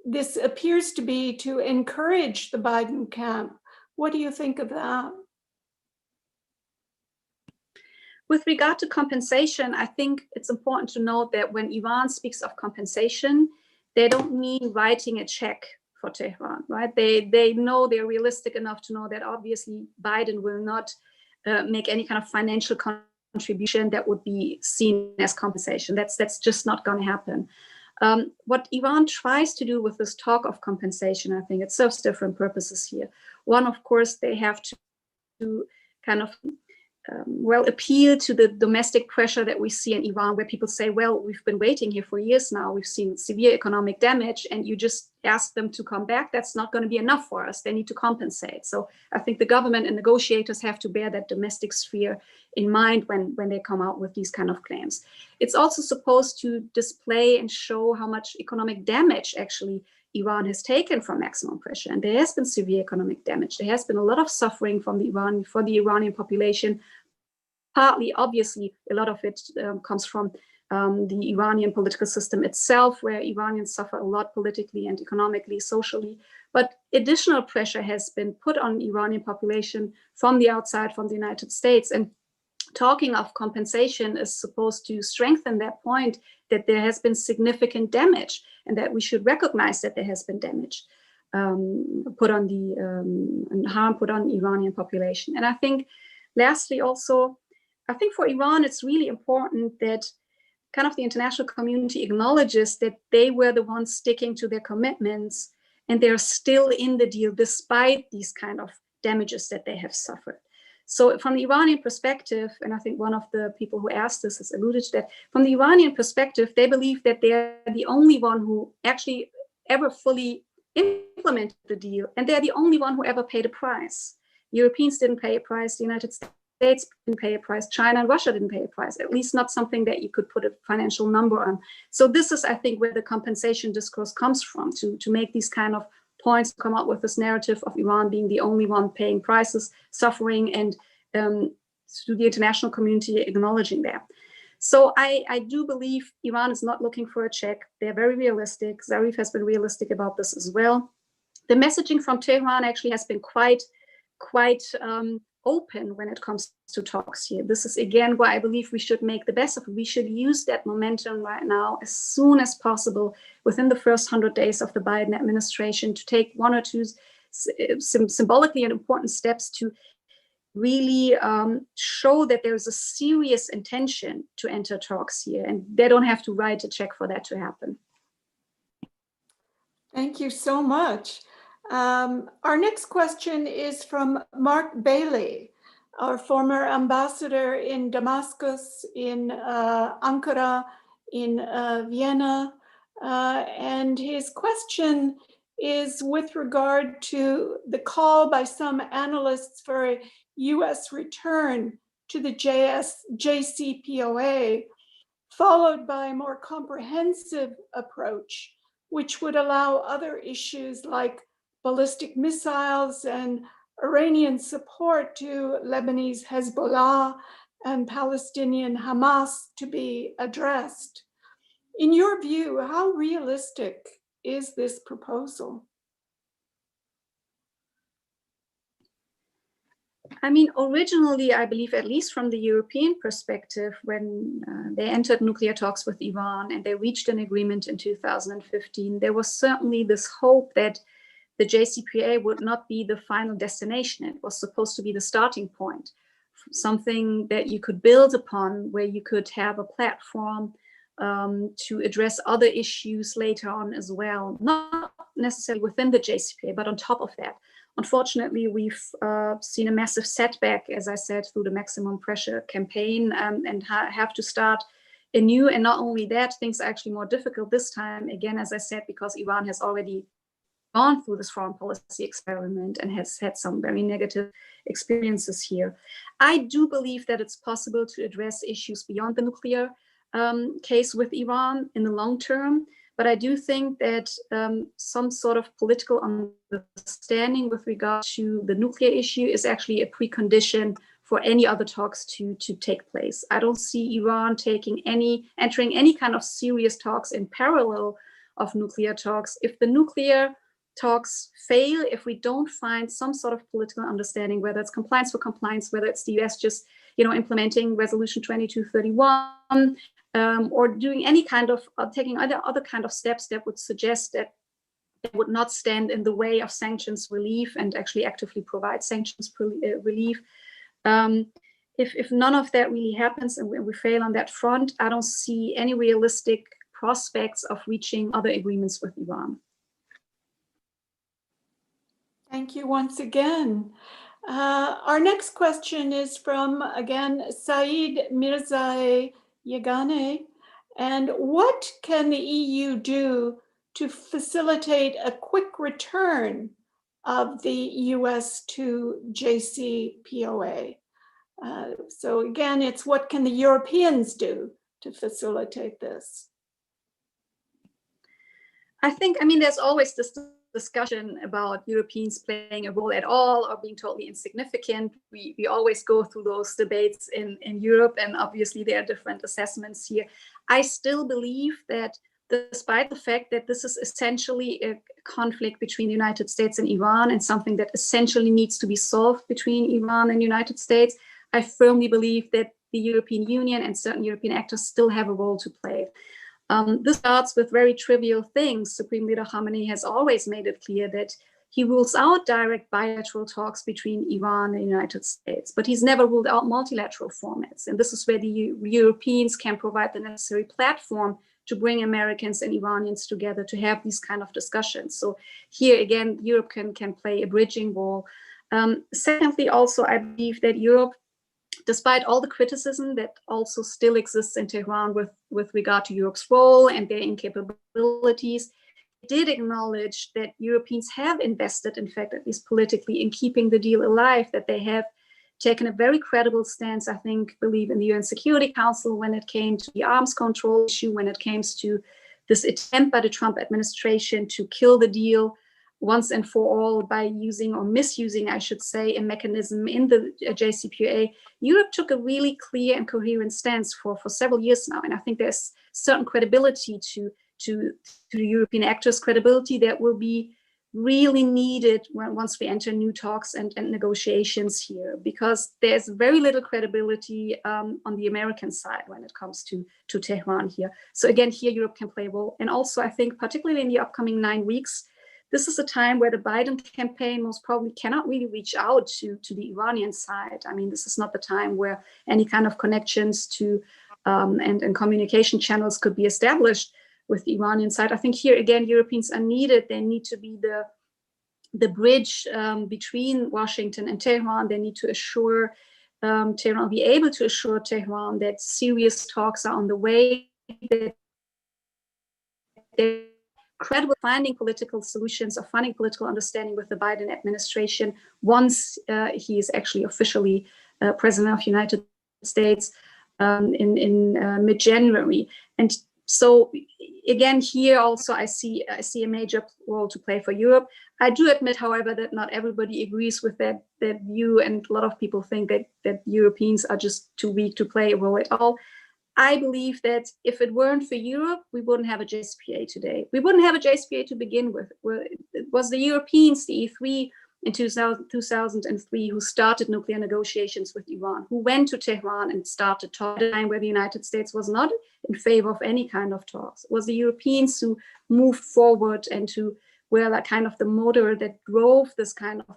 This appears to be to encourage the Biden camp. What do you think of that? With regard to compensation, I think it's important to note that when Iran speaks of compensation, they don't mean writing a check for Tehran, right? They know, they're realistic enough to know that obviously Biden will not make any kind of financial contribution that would be seen as compensation. That's just not going to happen. What Iran tries to do with this talk of compensation, I think it serves different purposes here. One, of course, they have to kind of well, appeal to the domestic pressure that we see in Iran, where people say, well, we've been waiting here for years now. We've seen severe economic damage, and you just ask them to come back. That's not going to be enough for us. They need to compensate. So I think the government and negotiators have to bear that domestic sphere in mind when they come out with these kind of claims. It's also supposed to display and show how much economic damage actually Iran has taken from maximum pressure. And there has been severe economic damage. There has been a lot of suffering for the Iranian population. Partly, obviously, a lot of it comes from the Iranian political system itself, where Iranians suffer a lot politically and economically, socially. But additional pressure has been put on the Iranian population from the outside, from the United States. And talking of compensation is supposed to strengthen that point that there has been significant damage, and that we should recognize that there has been damage put on the and harm put on the Iranian population. And I think, lastly, also, I think for Iran, it's really important that kind of the international community acknowledges that they were the ones sticking to their commitments, and they're still in the deal despite these kind of damages that they have suffered. So from the Iranian perspective, and I think one of the people who asked this has alluded to that, from the Iranian perspective, they believe that they're the only one who actually ever fully implemented the deal, and they're the only one who ever paid a price. Europeans didn't pay a price, the United States didn't pay a price, China and Russia didn't pay a price, at least not something that you could put a financial number on. So this is, I think, where the compensation discourse comes from, to make these kind of points, come up with this narrative of Iran being the only one paying prices, suffering, and to the international community acknowledging that. So I do believe Iran is not looking for a check. They're very realistic. Zarif has been realistic about this as well. The messaging from Tehran actually has been quite open when it comes to talks here. This is, again, why I believe we should make the best of it. We should use that momentum right now as soon as possible within the first 100 days of the Biden administration to take one or two symbolically and important steps to really show that there is a serious intention to enter talks here, and they don't have to write a check for that to happen. Thank you so much. Our next question is from Mark Bailey, our former ambassador in Damascus, in Ankara, in Vienna. And his question is with regard to the call by some analysts for a US return to the Jcpoa, followed by a more comprehensive approach, which would allow other issues like ballistic missiles and Iranian support to Lebanese Hezbollah and Palestinian Hamas to be addressed. In your view, how realistic is this proposal? I mean, originally, I believe, at least from the European perspective, when they entered nuclear talks with Iran and they reached an agreement in 2015, there was certainly this hope that the JCPOA would not be the final destination. It was supposed to be the starting point, something that you could build upon, where you could have a platform to address other issues later on as well, not necessarily within the JCPOA, but on top of that. Unfortunately, we've seen a massive setback, as I said, through the maximum pressure campaign, and have to start anew. And not only that, things are actually more difficult this time, again, as I said, because Iran has already gone through this foreign policy experiment and has had some very negative experiences here. I do believe that it's possible to address issues beyond the nuclear case with Iran in the long term. But I do think that some sort of political understanding with regard to the nuclear issue is actually a precondition for any other talks to take place. I don't see Iran entering any kind of serious talks in parallel of nuclear talks. If the nuclear talks fail, if we don't find some sort of political understanding, whether it's compliance for compliance, whether it's the US just implementing Resolution 2231, or doing any kind of taking other kind of steps that would suggest that it would not stand in the way of sanctions relief and actually actively provide sanctions relief. If none of that really happens and we fail on that front, I don't see any realistic prospects of reaching other agreements with Iran. Thank you once again. Our next question is from, again, Saeed Mirza Yagane. And what can the EU do to facilitate a quick return of the US to JCPOA? So again, it's what can the Europeans do to facilitate this? I think, there's always this discussion about Europeans playing a role at all or being totally insignificant. We always go through those debates in Europe, and obviously there are different assessments here. I still believe that despite the fact that this is essentially a conflict between the United States and Iran and something that essentially needs to be solved between Iran and the United States, I firmly believe that the European Union and certain European actors still have a role to play. This starts with very trivial things. Supreme Leader Khamenei has always made it clear that he rules out direct bilateral talks between Iran and the United States, but he's never ruled out multilateral formats. And this is where the Europeans can provide the necessary platform to bring Americans and Iranians together to have these kind of discussions. So here again, Europe can play a bridging role. Secondly, also, I believe that Europe, despite all the criticism that also still exists in Tehran with regard to Europe's role and their incapabilities, did acknowledge that Europeans have invested, in fact, at least politically, in keeping the deal alive, that they have taken a very credible stance, I believe, in the UN Security Council when it came to the arms control issue, when it came to this attempt by the Trump administration to kill the deal once and for all by using or misusing, I should say, a mechanism in the JCPOA. Europe took a really clear and coherent stance for several years now. And I think there's certain credibility to the European actors, credibility that will be really needed once we enter new talks and negotiations here, because there's very little credibility on the American side when it comes to Tehran here. So again, here Europe can play a role. And also I think particularly in the upcoming 9 weeks, this is a time where the Biden campaign most probably cannot really reach out to the Iranian side. This is not the time where any kind of connections to and communication channels could be established with the Iranian side. I think here again, Europeans are needed. They need to be the bridge between Washington and Tehran. They need to assure Tehran, be able to assure Tehran that serious talks are on the way, that they're credible finding political solutions or finding political understanding with the Biden administration once he is actually officially President of the United States in mid-January. And so again, here also I see a major role to play for Europe. I do admit, however, that not everybody agrees with that view, and a lot of people think that Europeans are just too weak to play a role at all. I believe that if it weren't for Europe, we wouldn't have a JCPOA today. We wouldn't have a JCPOA to begin with. It was the Europeans, the E3 in 2003, who started nuclear negotiations with Iran, who went to Tehran and started talking at a time where the United States was not in favor of any kind of talks. It was the Europeans who moved forward and who were like kind of the motor that drove this kind of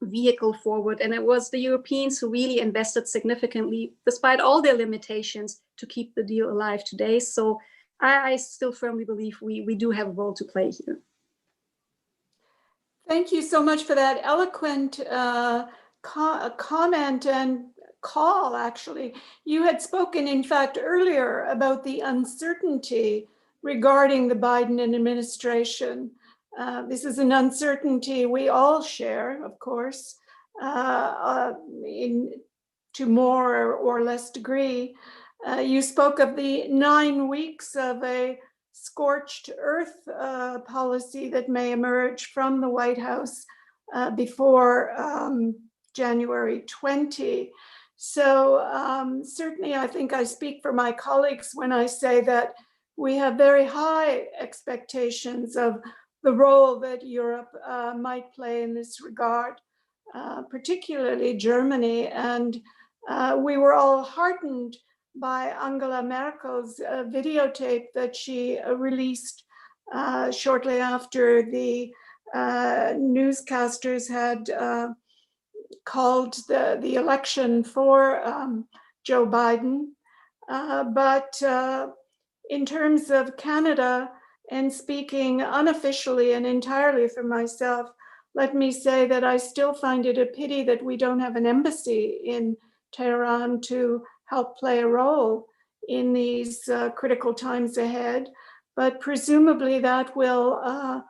vehicle forward. And it was the Europeans who really invested significantly, despite all their limitations, to keep the deal alive today. So I still firmly believe we do have a role to play here. Thank you so much for that eloquent comment and call, actually. You had spoken, in fact, earlier about the uncertainty regarding the Biden administration. This is an uncertainty we all share, of course, to more or less degree. You spoke of the 9 weeks of a scorched earth policy that may emerge from the White House before January 20. So certainly I think I speak for my colleagues when I say that we have very high expectations of the role that Europe might play in this regard, particularly Germany. And we were all heartened by Angela Merkel's videotape that she released shortly after the newscasters had called the election for Joe Biden. But in terms of Canada, and speaking unofficially and entirely for myself, let me say that I still find it a pity that we don't have an embassy in Tehran to help play a role in these critical times ahead, but presumably that will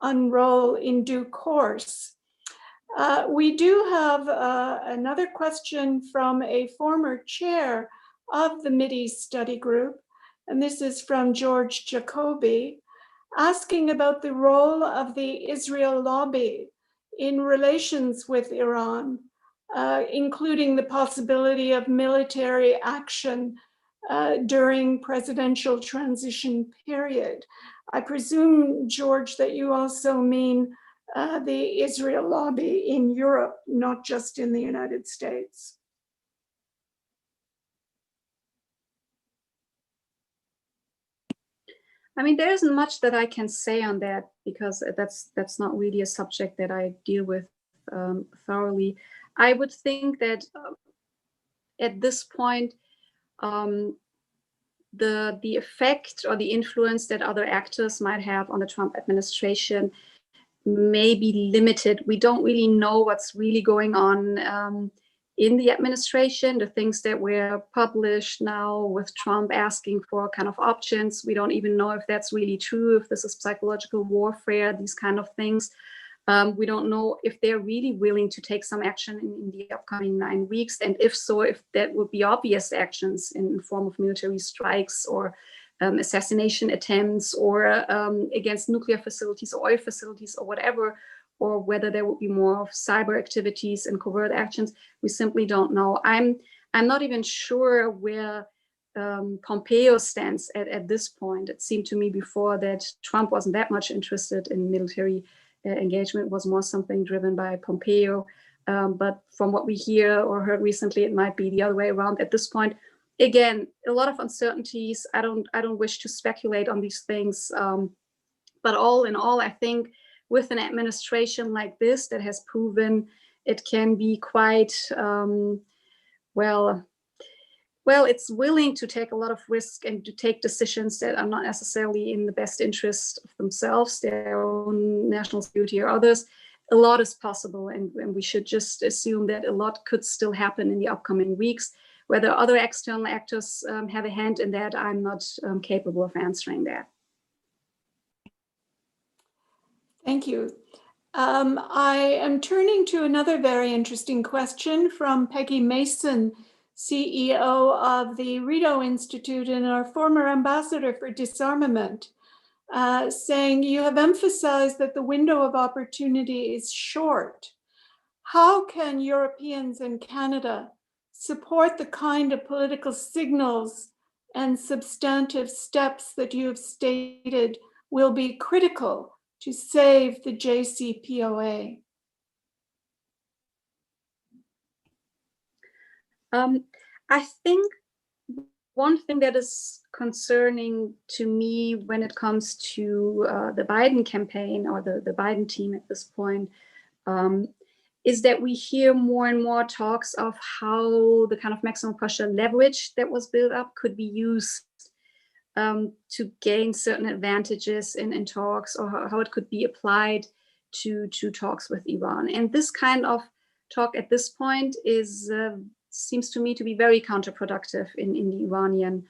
unroll in due course. We do have another question from a former chair of the Mideast Study Group, and this is from George Jacoby, asking about the role of the Israel lobby in relations with Iran, including the possibility of military action during presidential transition period. I presume, George, that you also mean the Israel lobby in Europe, not just in the United States. I mean, there isn't much that I can say on that because that's not really a subject that I deal with thoroughly. I would think that at this point, the effect or the influence that other actors might have on the Trump administration may be limited. We don't really know what's really going on in the administration. The things that were published now with Trump asking for kind of options, we don't even know if that's really true, if this is psychological warfare, these kind of things. We don't know if they're really willing to take some action in the upcoming 9 weeks, and if so, if that would be obvious actions in the form of military strikes or assassination attempts or against nuclear facilities or oil facilities or whatever, or whether there would be more of cyber activities and covert actions. We simply don't know. I'm not even sure where Pompeo stands at this point. It seemed to me before that Trump wasn't that much interested in military engagement, was more something driven by Pompeo. But from what we hear or heard recently, it might be the other way around at this point. Again, a lot of uncertainties. I don't wish to speculate on these things. But all in all, I think with an administration like this that has proven it can be quite, well, it's willing to take a lot of risk and to take decisions that are not necessarily in the best interest of themselves, their own national security or others. A lot is possible, and we should just assume that a lot could still happen in the upcoming weeks. Whether other external actors have a hand in that, I'm not capable of answering that. Thank you. I am turning to another very interesting question from Peggy Mason, CEO of the Rito Institute and our former ambassador for disarmament, saying, you have emphasized that the window of opportunity is short. How can Europeans and Canada support the kind of political signals and substantive steps that you have stated will be critical to save the Jcpoa? I think one thing that is concerning to me when it comes to the Biden campaign or the Biden team at this point is that we hear more and more talks of how the kind of maximum pressure leverage that was built up could be used to gain certain advantages in talks, or how it could be applied to talks with Iran. And this kind of talk at this point seems to me to be very counterproductive in the Iranian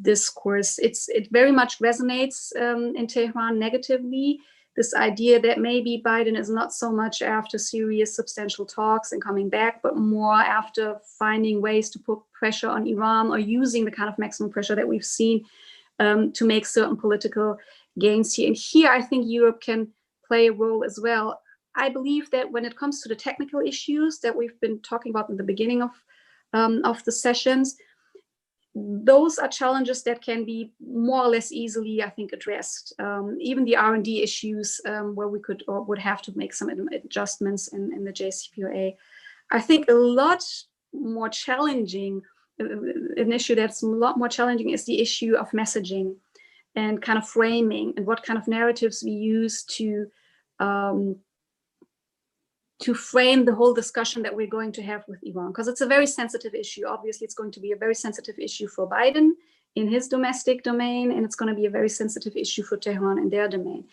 discourse. It very much resonates in Tehran negatively. This idea that maybe Biden is not so much after serious, substantial talks and coming back, but more after finding ways to put pressure on Iran or using the kind of maximum pressure that we've seen to make certain political gains here. And here, I think Europe can play a role as well. I believe that when it comes to the technical issues that we've been talking about in the beginning of the sessions, those are challenges that can be more or less easily, I think, addressed. Even the R&D issues where we could or would have to make some adjustments in the Jcpoa. I think a lot more challenging, an issue that's a lot more challenging is the issue of messaging and kind of framing and what kind of narratives we use to frame the whole discussion that we're going to have with Iran, because it's a very sensitive issue. Obviously, it's going to be a very sensitive issue for Biden in his domestic domain, and it's going to be a very sensitive issue for Tehran in their domain.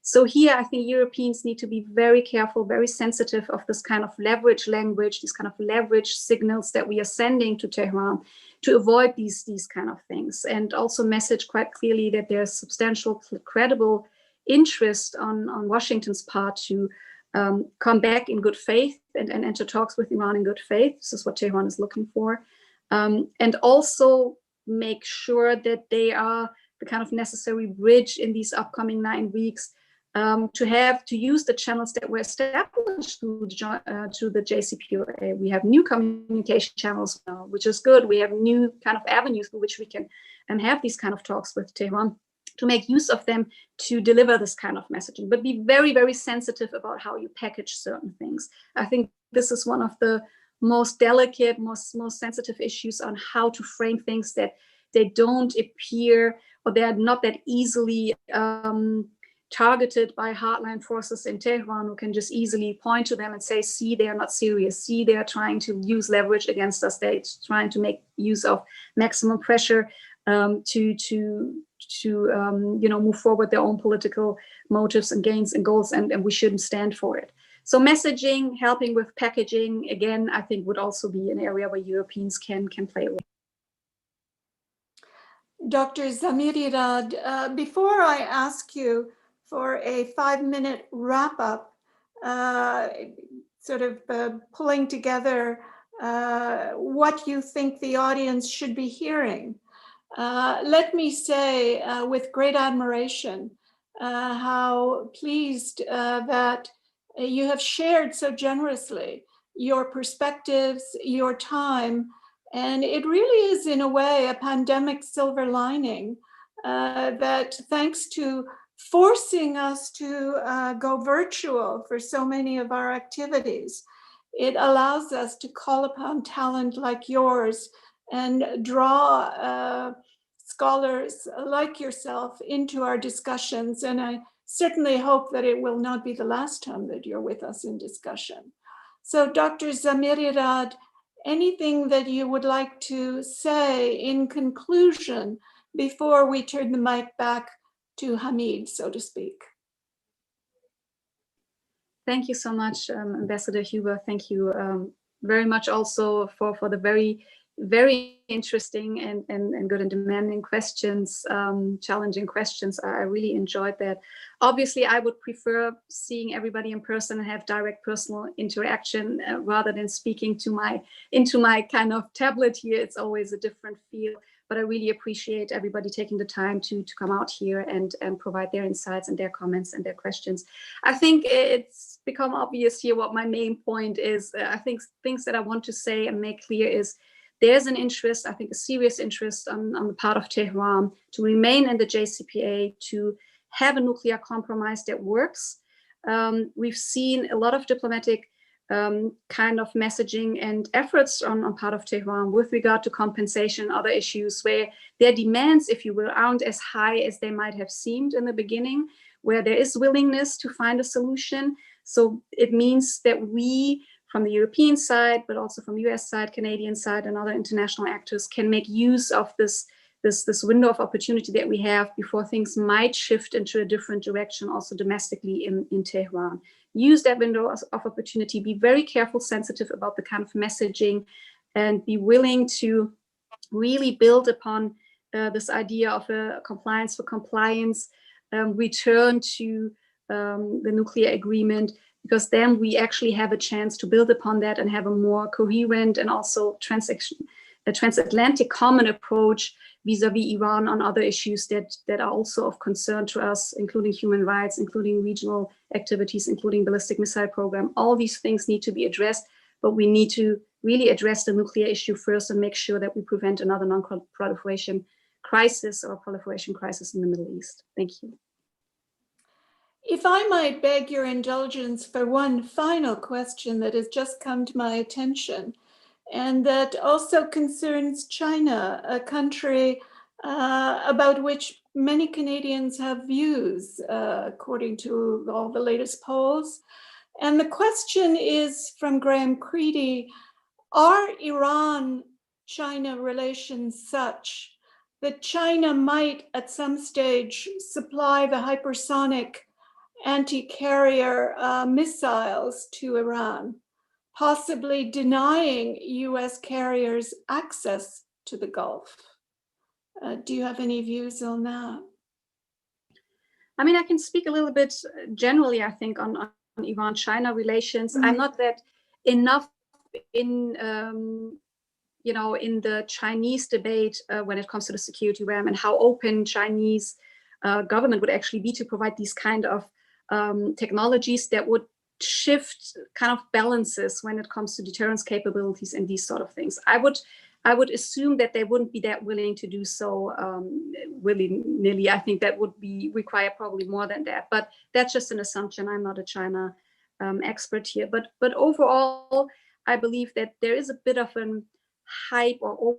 So here, I think Europeans need to be very careful, very sensitive of this kind of leverage language, these kind of leverage signals that we are sending to Tehran to avoid these kind of things, and also message quite clearly that there's substantial, credible interest on Washington's part to come back in good faith and enter talks with Iran in good faith. This is what Tehran is looking for. And also make sure that they are the kind of necessary bridge in these upcoming 9 weeks to use the channels that were established through the Jcpoa. We have new communication channels now, which is good. We have new kind of avenues through which we can have these kind of talks with Tehran, to make use of them to deliver this kind of messaging, but be very, very sensitive about how you package certain things. I think this is one of the most delicate, most sensitive issues on how to frame things, that they don't appear, or they are not that easily targeted by hardline forces in Tehran, who can just easily point to them and say, see, they are not serious. See, they are trying to use leverage against us. They're trying to make use of maximum pressure to move forward their own political motives and gains and goals, and we shouldn't stand for it. So messaging, helping with packaging, again, I think would also be an area where Europeans can play a role. Dr. Zamirirad, before I ask you for a 5-minute wrap-up, pulling together what you think the audience should be hearing, let me say with great admiration how pleased that you have shared so generously your perspectives, your time, and it really is in a way a pandemic silver lining that, thanks to forcing us to go virtual for so many of our activities, it allows us to call upon talent like yours and draw scholars like yourself into our discussions. And I certainly hope that it will not be the last time that you're with us in discussion. So Dr. Zamirirad, anything that you would like to say in conclusion before we turn the mic back to Hamid, so to speak? Thank you so much, Ambassador Huber. Thank you very much also for the very, very interesting and good and demanding questions, challenging questions. I really enjoyed that. Obviously, I would prefer seeing everybody in person and have direct personal interaction rather than speaking into my kind of tablet here. It's always a different feel. But I really appreciate everybody taking the time to come out here and provide their insights and their comments and their questions. I think it's become obvious here what my main point is. I think things that I want to say and make clear is there's an interest, I think a serious interest on the part of Tehran to remain in the Jcpoa, to have a nuclear compromise that works. We've seen a lot of diplomatic kind of messaging and efforts on part of Tehran with regard to compensation, other issues where their demands, if you will, aren't as high as they might have seemed in the beginning, where there is willingness to find a solution. So it means that we, from the European side, but also from US side, Canadian side, and other international actors can make use of this window of opportunity that we have before things might shift into a different direction, also domestically in Tehran. Use that window of opportunity, be very careful, sensitive about the kind of messaging, and be willing to really build upon this idea of a compliance for compliance, return to the nuclear agreement, because then we actually have a chance to build upon that and have a more coherent and also transatlantic common approach vis-a-vis Iran on other issues that are also of concern to us, including human rights, including regional activities, including ballistic missile program. All these things need to be addressed, but we need to really address the nuclear issue first and make sure that we prevent another non-proliferation crisis or proliferation crisis in the Middle East. Thank you. If I might beg your indulgence for one final question that has just come to my attention, and that also concerns China, a country about which many Canadians have views, according to all the latest polls. And the question is from Graham Creedy: are Iran-China relations such that China might at some stage supply the hypersonic anti-carrier missiles to Iran, possibly denying US carriers access to the Gulf. Do you have any views on that? I mean, I can speak a little bit generally, I think, on Iran-China relations. I'm not that enough in, in the Chinese debate when it comes to the security realm and how open Chinese government would actually be to provide these kind of technologies that would shift kind of balances when it comes to deterrence capabilities and these sort of things. I would assume that they wouldn't be that willing to do so willy-nilly. I think that would require probably more than that. But that's just an assumption. I'm not a China expert here. But overall, I believe that there is a bit of an hype or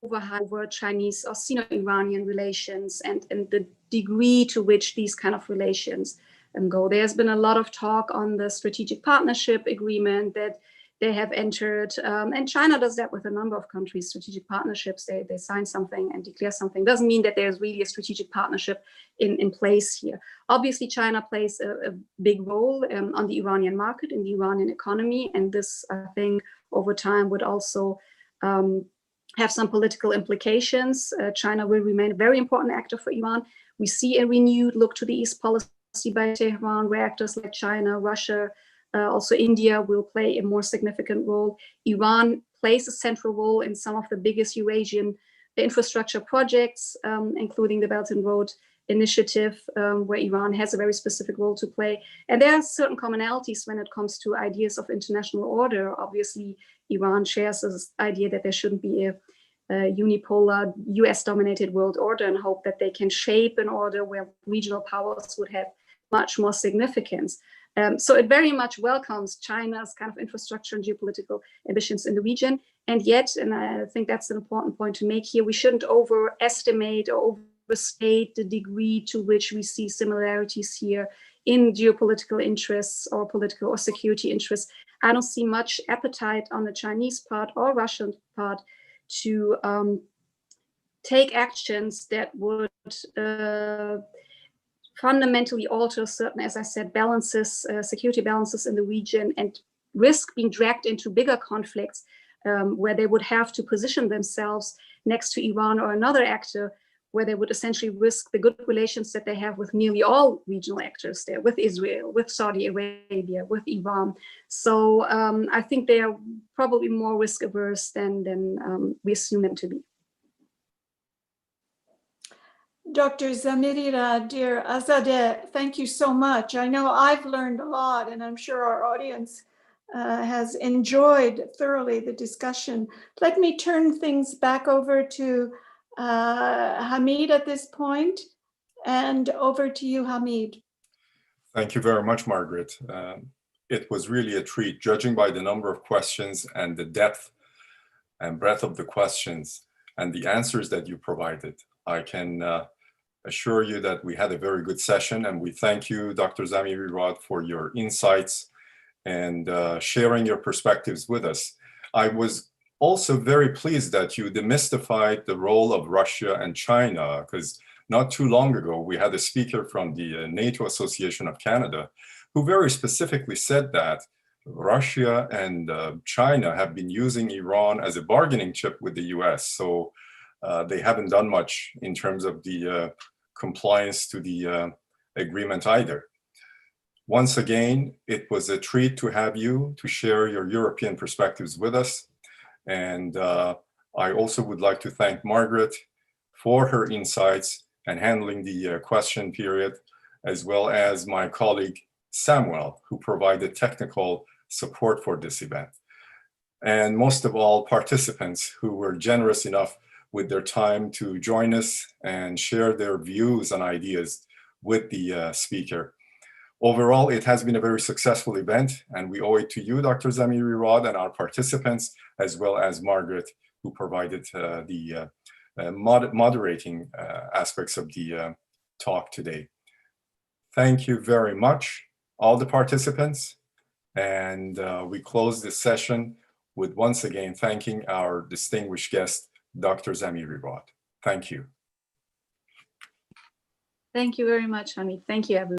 overhype over Chinese or Sino-Iranian relations and the degree to which these kind of relations go. There's been a lot of talk on the strategic partnership agreement that they have entered, and China does that with a number of countries, strategic partnerships. They sign something and declare something. Doesn't mean that there's really a strategic partnership in place here. Obviously, China plays a big role on the Iranian market, in the Iranian economy, and this, I think, over time would also have some political implications. China will remain a very important actor for Iran. We see a renewed look to the East policy by Tehran, where actors like China, Russia, also India will play a more significant role. Iran plays a central role in some of the biggest Eurasian infrastructure projects, including the Belt and Road Initiative, where Iran has a very specific role to play. And there are certain commonalities when it comes to ideas of international order. Obviously, Iran shares this idea that there shouldn't be a unipolar US-dominated world order, and hope that they can shape an order where regional powers would have much more significance. So it very much welcomes China's kind of infrastructure and geopolitical ambitions in the region. And yet, and I think that's an important point to make here, we shouldn't overestimate or overstate the degree to which we see similarities here in geopolitical interests or political or security interests. I don't see much appetite on the Chinese part or Russian part to take actions that would fundamentally alter certain, as I said, balances, security balances in the region, and risk being dragged into bigger conflicts where they would have to position themselves next to Iran or another actor, where they would essentially risk the good relations that they have with nearly all regional actors there, with Israel, with Saudi Arabia, with Iran. So I think they are probably more risk averse than we assume them to be. Dr. Zamirirad, dear Azadeh, thank you so much. I know I've learned a lot, and I'm sure our audience has enjoyed thoroughly the discussion. Let me turn things back over to Hamid at this point, and over to you, Hamid. Thank you very much, Margaret. It was really a treat, judging by the number of questions and the depth and breadth of the questions and the answers that you provided. I can assure you that we had a very good session, and we thank you, Dr. Zamirirad, for your insights and sharing your perspectives with us. I was also very pleased that you demystified the role of Russia and China, because not too long ago, we had a speaker from the NATO Association of Canada who very specifically said that Russia and China have been using Iran as a bargaining chip with the US. So they haven't done much in terms of the compliance to the agreement either. Once again, it was a treat to have you to share your European perspectives with us. And I also would like to thank Margaret for her insights and handling the question period, as well as my colleague Samuel, who provided technical support for this event. And most of all, participants who were generous enough with their time to join us and share their views and ideas with the speaker. Overall, it has been a very successful event, and we owe it to you, Dr. Zamirirad, and our participants, as well as Margaret, who provided the moderating aspects of the talk today. Thank you very much, all the participants. And we close this session with once again thanking our distinguished guest, Dr. Zamirirad. Thank you. Thank you very much, Hamid. Thank you, everyone.